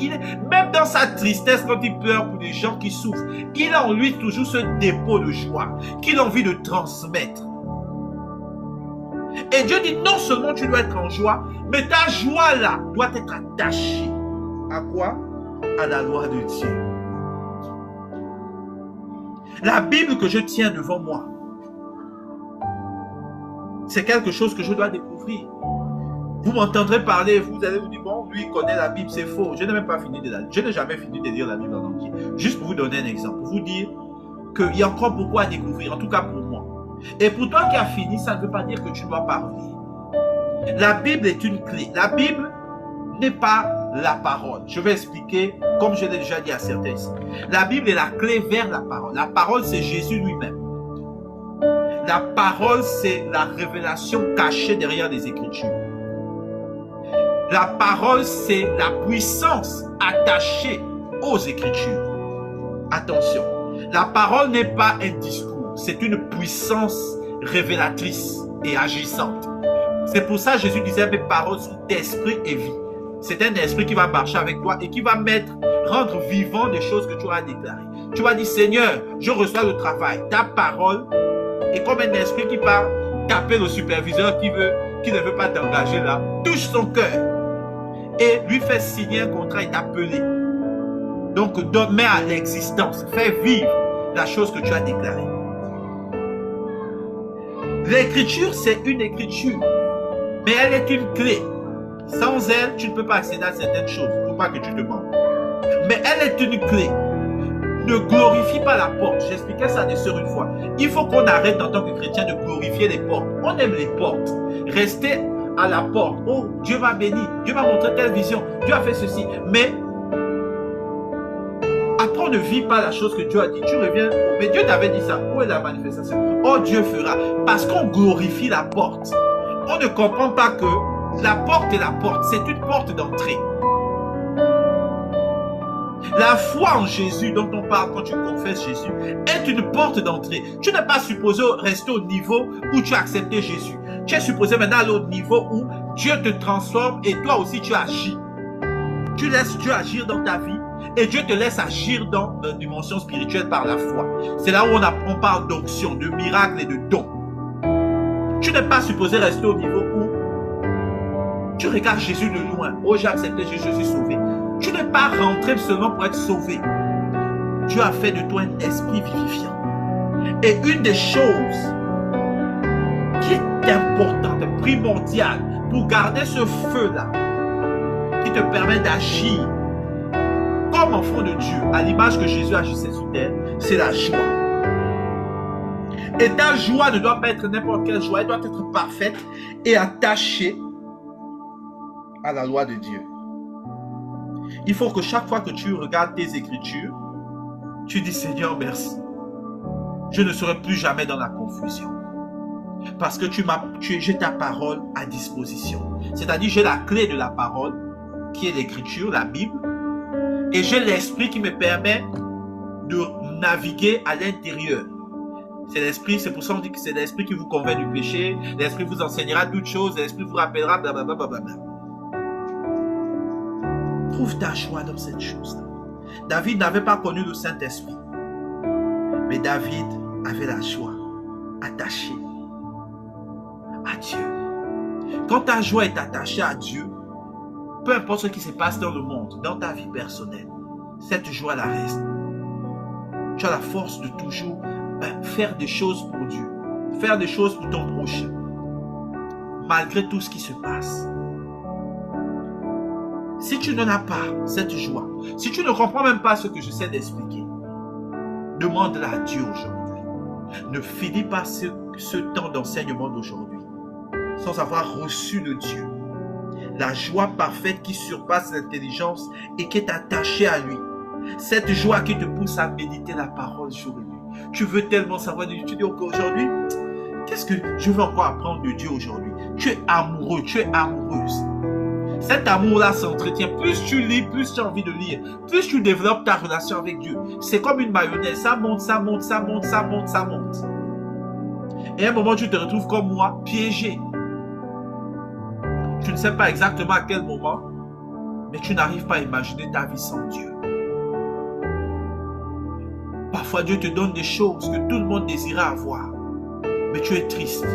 Même dans sa tristesse, quand il pleure pour des gens qui souffrent, il a en lui toujours ce dépôt de joie qu'il a envie de transmettre. Et Dieu dit non seulement tu dois être en joie, mais ta joie là doit être attachée. À quoi? À la loi de Dieu. La Bible que je tiens devant moi, c'est quelque chose que je dois découvrir. Vous m'entendrez parler, vous allez vous dire, bon, lui il connaît la Bible, c'est faux. Je n'ai même pas fini de la lire. Je n'ai jamais fini de lire la Bible en entier. Juste pour vous donner un exemple, pour vous dire qu'il y a encore beaucoup à découvrir, en tout cas pour moi. Et pour toi qui as fini, ça ne veut pas dire que tu ne dois pas relire. La Bible est une clé. La Bible n'est pas la parole. Je vais expliquer, comme je l'ai déjà dit à certains ici. La Bible est la clé vers la parole. La parole, c'est Jésus lui-même. La parole, c'est la révélation cachée derrière les Écritures. La parole, c'est la puissance attachée aux Écritures. Attention, la parole n'est pas un discours, c'est une puissance révélatrice et agissante. C'est pour ça que Jésus disait, mes paroles sont d'esprit et vie. C'est un esprit qui va marcher avec toi et qui va rendre vivant des choses que tu auras déclarées. Tu vas dire, Seigneur, je reçois le travail. Ta parole est comme un esprit qui part taper le superviseur qui ne veut pas t'engager là, touche son cœur et lui fait signer un contrat et t'appeler. Donc, mets à l'existence, fais vivre la chose que tu as déclarée. L'écriture, c'est une écriture, mais elle est une clé. Sans elle, tu ne peux pas accéder à certaines choses. Il ne faut pas que tu te demandes. Mais elle est une clé. Ne glorifie pas la porte. J'expliquais ça des sœurs une fois. Il faut qu'on arrête en tant que chrétien de glorifier les portes. On aime les portes. Rester à la porte. Oh, Dieu m'a béni. Dieu m'a montré telle vision. Dieu a fait ceci. Mais après, on ne vit pas la chose que Dieu a dit. Tu reviens. Mais Dieu t'avait dit ça. Où est la manifestation? Oh, Dieu fera. Parce qu'on glorifie la porte. On ne comprend pas que la porte est la porte. C'est une porte d'entrée. La foi en Jésus dont on parle quand tu confesses Jésus est une porte d'entrée. Tu n'es pas supposé rester au niveau où tu as accepté Jésus. Tu es supposé maintenant aller au niveau où Dieu te transforme et toi aussi tu agis. Tu laisses Dieu agir dans ta vie et Dieu te laisse agir dans la dimension spirituelle par la foi. C'est là où on parle d'onction, de miracle et de don. Tu n'es pas supposé rester au niveau où tu regardes Jésus de loin. Oh, j'ai accepté Jésus, je suis sauvé. Tu n'es pas rentré seulement pour être sauvé. Dieu a fait de toi un esprit vivifiant. Et une des choses qui est importante, primordiale, pour garder ce feu-là, qui te permet d'agir comme enfant de Dieu, à l'image que Jésus agissait sur terre, c'est la joie. Et ta joie ne doit pas être n'importe quelle joie, elle doit être parfaite et attachée à la loi de Dieu. Il faut que chaque fois que tu regardes tes écritures, tu dis Seigneur merci. Je ne serai plus jamais dans la confusion. Parce que j'ai ta parole à disposition. C'est-à-dire j'ai la clé de la parole qui est l'écriture, la Bible. Et j'ai l'esprit qui me permet de naviguer à l'intérieur. C'est l'esprit, c'est pour ça qu'on dit que c'est l'esprit qui vous convainc du péché. L'esprit vous enseignera toutes choses. L'esprit vous rappellera blablabla. Trouve ta joie dans cette chose-là. David n'avait pas connu le Saint-Esprit. Mais David avait la joie attachée à Dieu. Quand ta joie est attachée à Dieu, peu importe ce qui se passe dans le monde, dans ta vie personnelle, cette joie-là reste. Tu as la force de toujours faire des choses pour Dieu. Faire des choses pour ton prochain. Malgré tout ce qui se passe. Si tu ne l'as pas, cette joie, si tu ne comprends même pas ce que j'essaie d'expliquer, demande-la à Dieu aujourd'hui. Ne finis pas ce temps d'enseignement d'aujourd'hui sans avoir reçu de Dieu la joie parfaite qui surpasse l'intelligence et qui est attachée à lui. Cette joie qui te pousse à méditer la parole jour et nuit. Tu veux tellement savoir de Dieu. Tu dis aujourd'hui, qu'est-ce que je veux encore apprendre de Dieu aujourd'hui? Tu es amoureux, tu es amoureuse. Cet amour-là s'entretient. Plus tu lis, plus tu as envie de lire. Plus tu développes ta relation avec Dieu. C'est comme une mayonnaise. Ça monte, ça monte, ça monte, ça monte, ça monte. Et à un moment, tu te retrouves comme moi, piégé. Tu ne sais pas exactement à quel moment, mais tu n'arrives pas à imaginer ta vie sans Dieu. Parfois, Dieu te donne des choses que tout le monde désirait avoir. Mais tu es triste.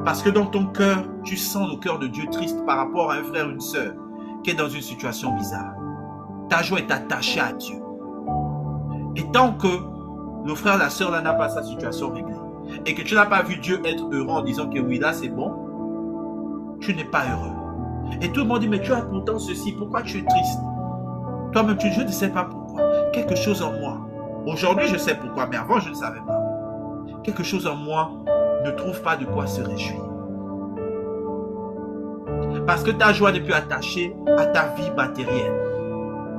Parce que dans ton cœur, tu sens le cœur de Dieu triste par rapport à un frère ou une sœur qui est dans une situation bizarre. Ta joie est attachée à Dieu. Et tant que le frère ou la sœur là n'a pas sa situation réglée et que tu n'as pas vu Dieu être heureux en disant que oui, là c'est bon, tu n'es pas heureux. Et tout le monde dit, mais tu as pourtant ceci, pourquoi tu es triste? Toi-même, je ne sais pas pourquoi. Quelque chose en moi. Aujourd'hui, je sais pourquoi, mais avant, je ne savais pas. Quelque chose en moi ne trouve pas de quoi se réjouir. Parce que ta joie n'est plus attachée à ta vie matérielle.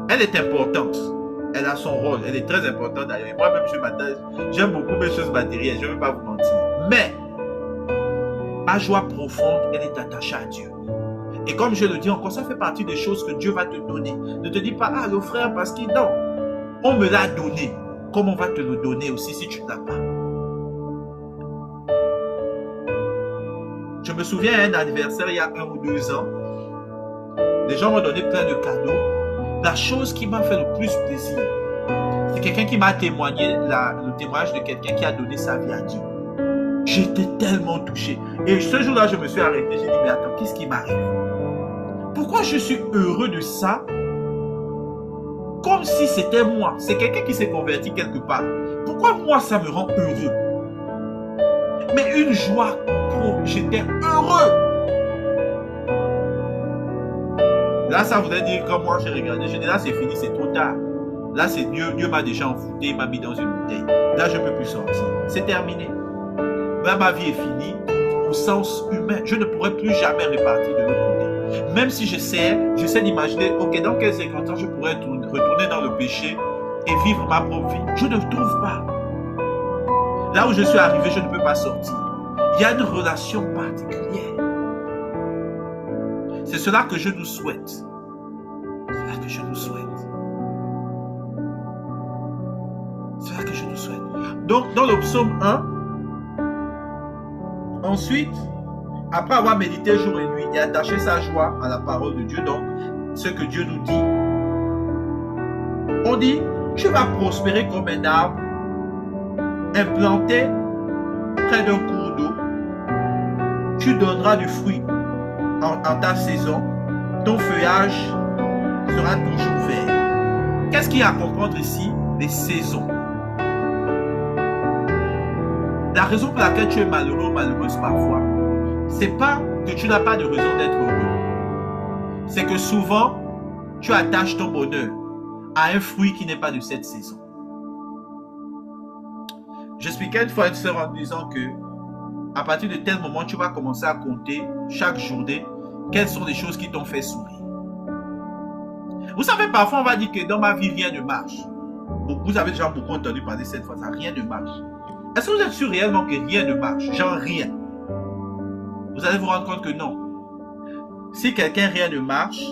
Elle est importante. Elle a son rôle. Elle est très importante d'ailleurs. Moi-même, je m'attache. J'aime beaucoup mes choses matérielles. Je ne vais pas vous mentir. Mais, ma joie profonde, elle est attachée à Dieu. Et comme je le dis encore, ça fait partie des choses que Dieu va te donner. Ne te dis pas, ah, le frère, parce qu'il... Non. On me l'a donné. Comme on va te le donner aussi si tu ne l'as pas. Je me souviens à un anniversaire il y a 1 ou 2 ans, les gens m'ont donné plein de cadeaux. La chose qui m'a fait le plus plaisir, c'est quelqu'un qui m'a témoigné, le témoignage de quelqu'un qui a donné sa vie à Dieu. J'étais tellement touché. Et ce jour-là, je me suis arrêté. J'ai dit, mais attends, qu'est-ce qui m'arrive? Pourquoi je suis heureux de ça? Comme si c'était moi. C'est quelqu'un qui s'est converti quelque part. Pourquoi moi, ça me rend heureux? Mais une joie, j'étais heureux. Là, ça voudrait dire, comme moi, j'ai regardé, j'ai dit, là, c'est fini, c'est trop tard. Là, c'est Dieu m'a déjà envoûté, il m'a mis dans une bouteille. Là, je ne peux plus sortir. C'est terminé. Là, ma vie est finie. Au sens humain, je ne pourrai plus jamais repartir de l'autre côté. Même si j'essaie d'imaginer, ok, dans quelles circonstances je pourrais retourner dans le péché et vivre ma propre vie. Je ne trouve pas. Là où je suis arrivé, je ne peux pas sortir. Il y a une relation particulière. C'est cela que je nous souhaite. C'est cela que je nous souhaite. C'est cela que je nous souhaite. Donc, dans le psaume 1, ensuite, après avoir médité jour et nuit et attaché sa joie à la parole de Dieu, donc, ce que Dieu nous dit, on dit, tu vas prospérer comme un arbre implanté près d'un cours d'eau. Tu donneras du fruit en ta saison. Ton feuillage sera toujours vert. Qu'est-ce qu'il y a à comprendre ici? Les saisons. La raison pour laquelle tu es malheureux ou malheureuse parfois, c'est pas que tu n'as pas de raison d'être heureux. C'est que souvent, tu attaches ton bonheur à un fruit qui n'est pas de cette saison. J'expliquais une fois à une sœur en disant que à partir de tel moment, tu vas commencer à compter chaque journée quelles sont les choses qui t'ont fait sourire. Vous savez, parfois on va dire que dans ma vie, rien ne marche. Vous avez déjà beaucoup entendu parler de cette phrase, rien ne marche. Est-ce que vous êtes sûr réellement que rien ne marche? Genre rien. Vous allez vous rendre compte que non. Si quelqu'un rien ne marche,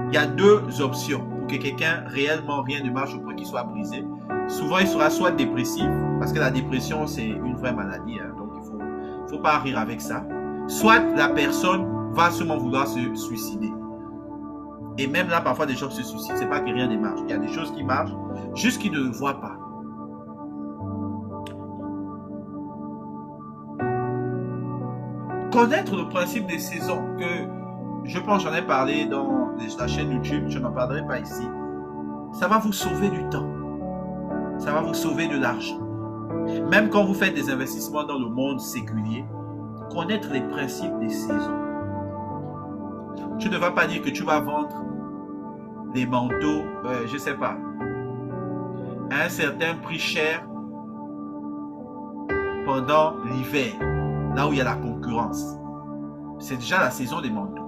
il y a deux options pour que quelqu'un réellement rien ne marche au point qu'il soit brisé. Souvent, il sera soit dépressif, parce que la dépression, c'est une vraie maladie, hein, donc il ne faut pas rire avec ça. Soit la personne va sûrement vouloir se suicider. Et même là, parfois, des gens se suicident. Ce n'est pas que rien ne marche. Il y a des choses qui marchent, juste qu'ils ne le voient pas. Connaître le principe des saisons, que je pense j'en ai parlé dans la chaîne YouTube, je n'en parlerai pas ici, ça va vous sauver du temps. Ça va vous sauver de l'argent. Même quand vous faites des investissements dans le monde séculier, connaître les principes des saisons. Tu ne vas pas dire que tu vas vendre des manteaux, je ne sais pas, à un certain prix cher pendant l'hiver, là où il y a la concurrence. C'est déjà la saison des manteaux.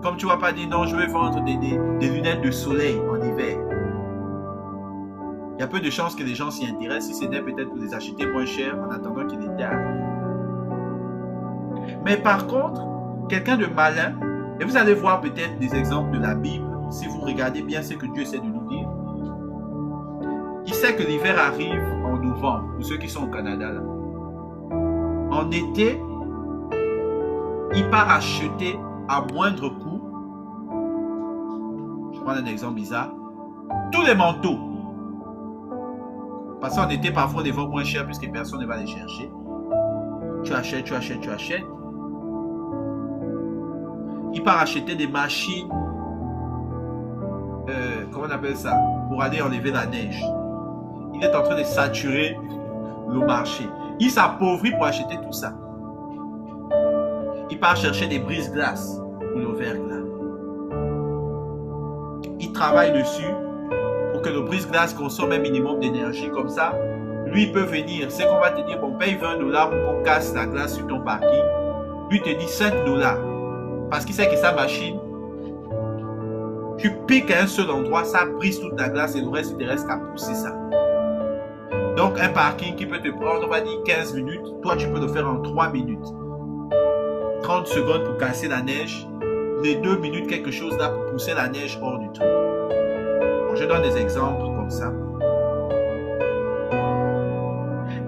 Comme tu ne vas pas dire non, je vais vendre des lunettes de soleil en hiver. Il y a peu de chances que les gens s'y intéressent, si ce n'est peut-être pour les acheter moins cher en attendant qu'il est tard. Mais par contre, quelqu'un de malin, et vous allez voir peut-être des exemples de la Bible, si vous regardez bien ce que Dieu essaie de nous dire, il sait que l'hiver arrive en novembre, pour ceux qui sont au Canada là. En été, il part acheter à moindre coût, je prends un exemple bizarre, tous les manteaux. Parce qu'en été, parfois, on les vend moins cher puisque personne ne va les chercher. Tu achètes, tu achètes, tu achètes. Il part acheter des machines, comment on appelle ça, pour aller enlever la neige. Il est en train de saturer le marché. Il s'appauvrit pour acheter tout ça. Il part chercher des brise-glaces pour le verglas. Il travaille dessus pour que le brise-glace consomme un minimum d'énergie. Comme ça, lui il peut venir. C'est qu'on va te dire, bon, paye $20 pour qu'on casse la glace sur ton parking. Lui te dit $5. Parce qu'il sait que sa machine, tu piques à un seul endroit, ça brise toute la glace et le reste, il te reste qu'à pousser ça. Donc, un parking qui peut te prendre, on va dire 15 minutes, toi, tu peux le faire en 3 minutes. 30 secondes pour casser la neige, les 2 minutes, quelque chose là pour pousser la neige hors du truc. Bon, je donne des exemples comme ça.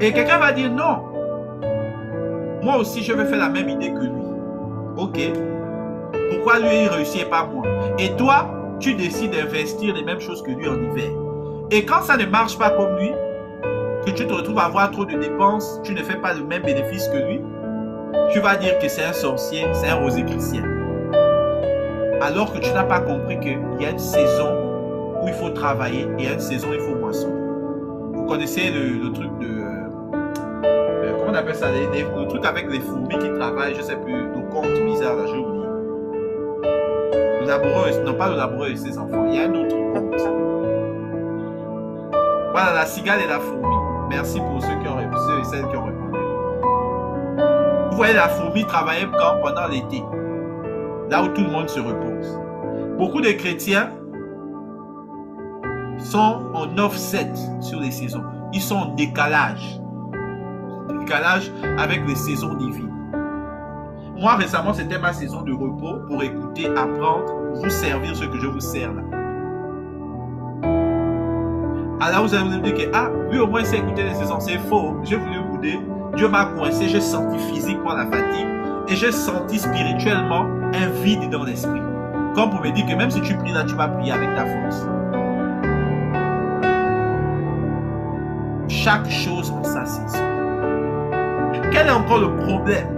Et quelqu'un va dire non. Moi aussi, je vais faire la même idée que lui. Ok. Pourquoi lui, il réussit et pas moi? Et toi, tu décides d'investir les mêmes choses que lui en hiver. Et quand ça ne marche pas comme lui, que tu te retrouves à avoir trop de dépenses, tu ne fais pas le même bénéfice que lui, tu vas dire que c'est un sorcier, c'est un rosicrucien. Alors que tu n'as pas compris qu'il y a une saison où il faut travailler et une saison où il faut moissonner. Vous connaissez le truc de... comment on appelle ça? Le truc avec les fourmis qui travaillent, je ne sais plus, le conte bizarre, là, j'ai oublié. Le laboureur, non pas le laboureur et ses enfants, il y a un autre conte. Voilà, la cigale et la fourmi. Merci pour ceux et celles qui ont répondu. Vous voyez la fourmi travailler quand? Pendant l'été. Là où tout le monde se repose. Beaucoup de chrétiens sont en offset sur les saisons. Ils sont en décalage. Décalage avec les saisons divines. Moi, récemment, c'était ma saison de repos pour écouter, apprendre, pour vous servir ce que je vous sers là. Alors vous allez vous dire que lui au moins il sait écouter les saisons. C'est faux. J'ai voulu bouder. Dieu m'a coincé. J'ai senti physiquement la fatigue. Et j'ai senti spirituellement un vide dans l'esprit. Comme pour me dire que même si tu pries là, tu vas prier avec ta force. Chaque chose en sa saison. Quel est encore le problème?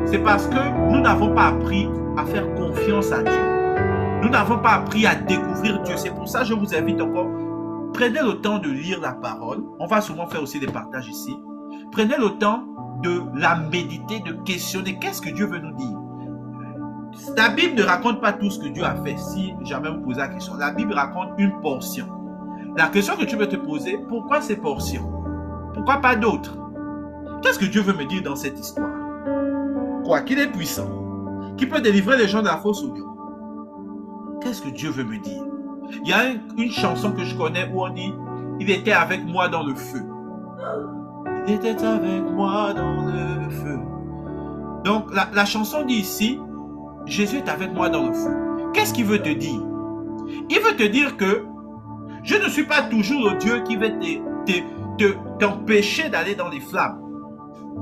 C'est parce que nous n'avons pas appris à faire confiance à Dieu. Nous n'avons pas appris à découvrir Dieu. C'est pour ça que je vous invite encore. Prenez le temps de lire la parole. On va souvent faire aussi des partages ici. Prenez le temps de la méditer, de questionner. Qu'est-ce que Dieu veut nous dire? La Bible ne raconte pas tout ce que Dieu a fait. Si jamais vous posez la question, la Bible raconte une portion. La question que tu veux te poser, pourquoi ces portions? Pourquoi pas d'autres? Qu'est-ce que Dieu veut me dire dans cette histoire? Quoi? Qu'il est puissant, qu'il peut délivrer les gens de la fausse union. Qu'est-ce que Dieu veut me dire? Il y a une chanson que je connais où on dit « Il était avec moi dans le feu ». Il était avec moi dans le feu. Donc la chanson dit ici « Jésus est avec moi dans le feu ». Qu'est-ce qu'il veut te dire? Il veut te dire que je ne suis pas toujours le Dieu qui va t'empêcher d'aller dans les flammes.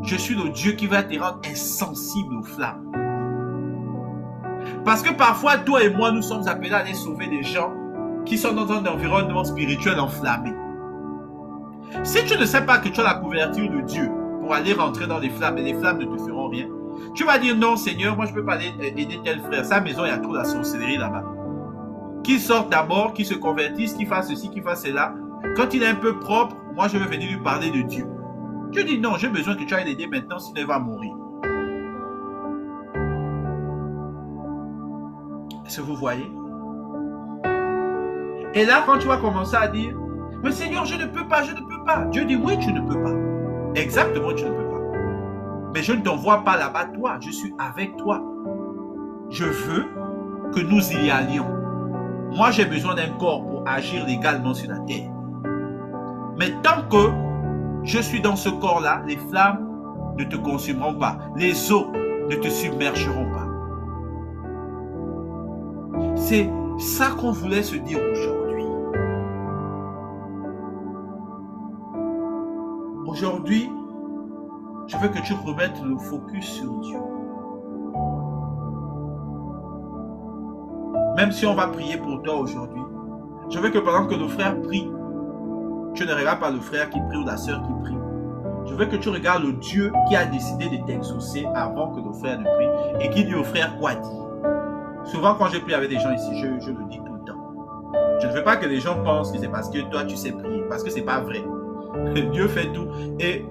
Je suis le Dieu qui va te rendre insensible aux flammes. Parce que parfois, toi et moi, nous sommes appelés à aller sauver des gens qui sont dans un environnement spirituel enflammé. Si tu ne sais pas que tu as la couverture de Dieu pour aller rentrer dans les flammes et les flammes ne te feront rien, tu vas dire non Seigneur, moi je ne peux pas aller aider tel frère, sa maison il y a trop de sorcellerie là-bas. Qu'il sorte d'abord, qu'il se convertisse, qu'il fasse ceci, qu'il fasse cela. Quand il est un peu propre, moi je vais venir lui parler de Dieu. Tu dis non, j'ai besoin que tu ailles l'aider maintenant, sinon il va mourir. Est-ce que vous voyez? Et là, quand tu vas commencer à dire, mais Seigneur, je ne peux pas, je ne peux pas. Dieu dit, oui, tu ne peux pas. Exactement, tu ne peux pas. Mais je ne t'envoie pas là-bas, toi. Je suis avec toi. Je veux que nous y allions. Moi, j'ai besoin d'un corps pour agir légalement sur la terre. Mais tant que je suis dans ce corps-là, les flammes ne te consumeront pas. Les eaux ne te submergeront pas. C'est ça qu'on voulait se dire aujourd'hui. Aujourd'hui, je veux que tu remettes le focus sur Dieu. Même si on va prier pour toi aujourd'hui, je veux que pendant que le frère prie, tu ne regardes pas le frère qui prie ou la sœur qui prie. Je veux que tu regardes le Dieu qui a décidé de t'exaucer avant que le frère ne prie et qui dit au frère quoi dire. Souvent, quand je prie avec des gens ici, je le dis tout le temps. Je ne veux pas que les gens pensent que c'est parce que toi, tu sais prier. Parce que ce n'est pas vrai. Dieu fait tout. Et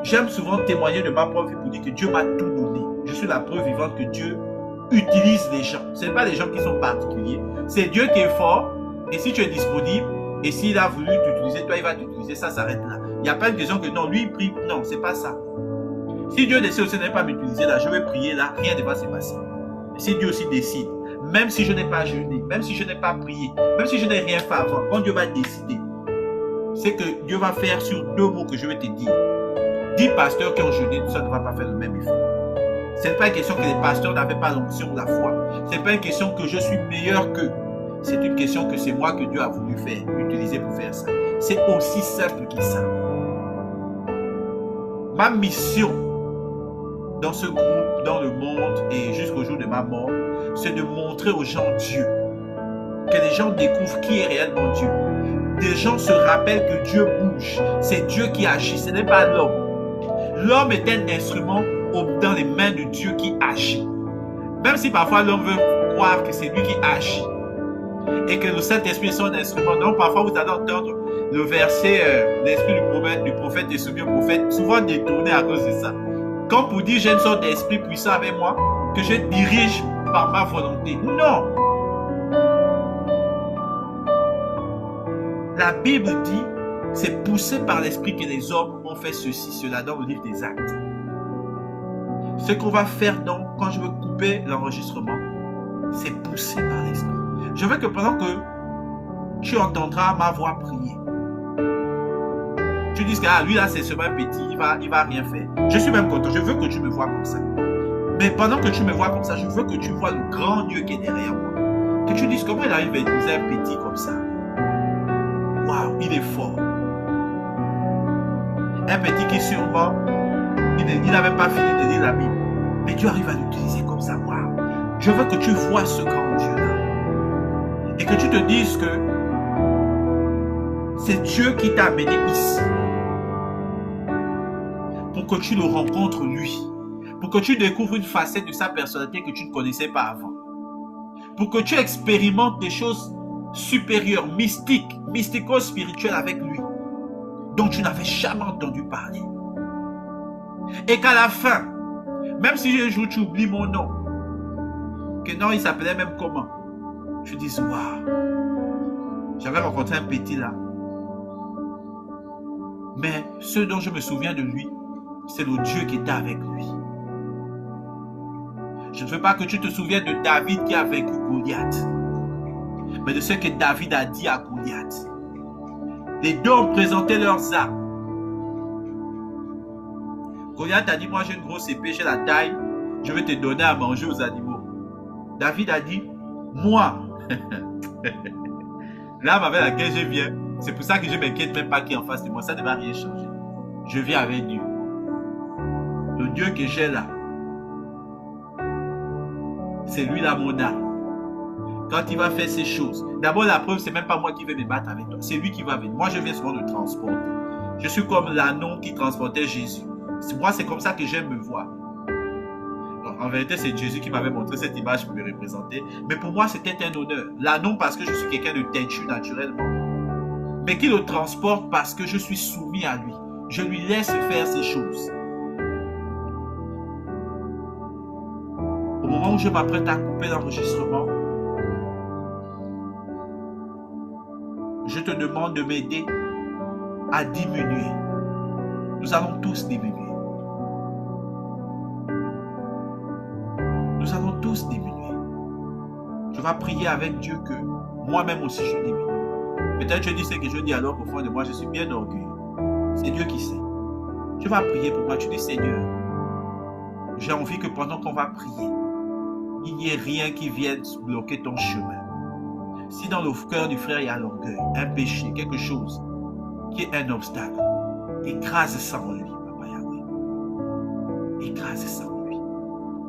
j'aime souvent témoigner de ma propre vie pour dire que Dieu m'a tout donné. Je suis la preuve vivante que Dieu utilise les gens. Ce n'est pas les gens qui sont particuliers. C'est Dieu qui est fort. Et si tu es disponible, et s'il a voulu t'utiliser, toi, il va t'utiliser. Ça s'arrête là. Il n'y a pas une question que non, lui, il prie. Non, ce n'est pas ça. Si Dieu décide aussi de ne pas m'utiliser là, je vais prier là, rien ne va se passer. Si Dieu aussi décide, même si je n'ai pas jeûné, même si je n'ai pas prié, même si je n'ai rien fait avant, quand Dieu va décider, c'est que Dieu va faire sur 2 mots que je vais te dire. 10 pasteurs qui ont jeûné, ça ne va pas faire le même effet. Ce n'est pas une question que les pasteurs n'avaient pas l'onction de la foi. Ce n'est pas une question que je suis meilleur qu'eux. C'est une question que c'est moi que Dieu a voulu faire, utiliser pour faire ça. C'est aussi simple que ça. Ma mission dans ce groupe, dans le monde et jusqu'au jour de ma mort, c'est de montrer aux gens Dieu. Que les gens découvrent qui est réellement Dieu. Des gens se rappellent que Dieu bouge. C'est Dieu qui agit, ce n'est pas l'homme. L'homme est un instrument dans les mains de Dieu qui agit. Même si parfois l'homme veut croire que c'est lui qui agit et que le Saint-Esprit est son instrument. Donc parfois vous allez entendre le verset l'esprit du prophète est soumis au prophète, souvent détourné à cause de ça. Comme pour dire j'ai une sorte d'esprit puissant avec moi que je dirige par ma volonté. Non. La Bible dit c'est poussé par l'esprit que les hommes ont fait ceci, cela dans le livre des Actes. Ce qu'on va faire donc, quand je veux couper l'enregistrement, c'est poussé par l'esprit. Je veux que pendant que tu entendras ma voix prier, tu dises que lui là c'est seulement petit, il va rien faire. Je suis même content, je veux que tu me vois comme ça. Mais pendant que tu me vois comme ça, je veux que tu vois le grand Dieu qui est derrière moi. Que tu dises comment il arrive à utiliser un petit comme ça. Waouh, il est fort. Un petit qui sûrement, il n'a même pas fini de lire la Bible. Mais Dieu arrive à l'utiliser comme ça. Waouh. Je veux que tu vois ce grand Dieu-là. Et que tu te dises que c'est Dieu qui t'a amené ici. Pour que tu le rencontres lui. Pour que tu découvres une facette de sa personnalité que tu ne connaissais pas avant. Pour que tu expérimentes des choses supérieures, mystiques, mystico-spirituelles avec lui. Dont tu n'avais jamais entendu parler. Et qu'à la fin, même si un jour tu oublies mon nom, que non, il s'appelait même comment, tu dis, waouh, j'avais rencontré un petit là. Mais ce dont je me souviens de lui, c'est le Dieu qui était avec lui. Je ne veux pas que tu te souviennes de David qui a vaincu Goliath, mais de ce que David a dit à Goliath. Les deux ont présenté leurs armes. Goliath a dit, moi j'ai une grosse épée, j'ai la taille, je vais te donner à manger aux animaux. David a dit, moi, l'âme avec laquelle je viens, c'est pour ça que je ne m'inquiète même pas qui est en face de moi, ça ne va rien changer. Je viens avec Dieu. Le Dieu que j'ai là, c'est lui là mon âme. Quand il va faire ces choses, d'abord la preuve, c'est même pas moi qui vais me battre avec toi, c'est lui qui va venir. Moi je viens souvent le transporter. Je suis comme l'ânon qui transportait Jésus. Moi c'est comme ça que j'aime me voir. Donc, en vérité c'est Jésus qui m'avait montré cette image pour me représenter. Mais pour moi c'était un honneur. L'ânon parce que je suis quelqu'un de têtu naturellement. Mais qui le transporte parce que je suis soumis à lui. Je lui laisse faire ces choses. Au moment où je m'apprête à couper l'enregistrement, je te demande de m'aider à diminuer. Nous allons tous diminuer. Nous allons tous diminuer. Je vais prier avec Dieu que moi-même aussi je diminue. Peut-être je dis ce que je dis alors qu'au fond de moi je suis bien orgueilleux. C'est Dieu qui sait. Je vais prier pour moi. Tu dis Seigneur, j'ai envie que pendant qu'on va prier, il n'y ait rien qui vienne bloquer ton chemin. Si dans le cœur du frère il y a l'orgueil, un péché, quelque chose qui est un obstacle, écrase ça en lui, Papa Yahweh. Écrase ça.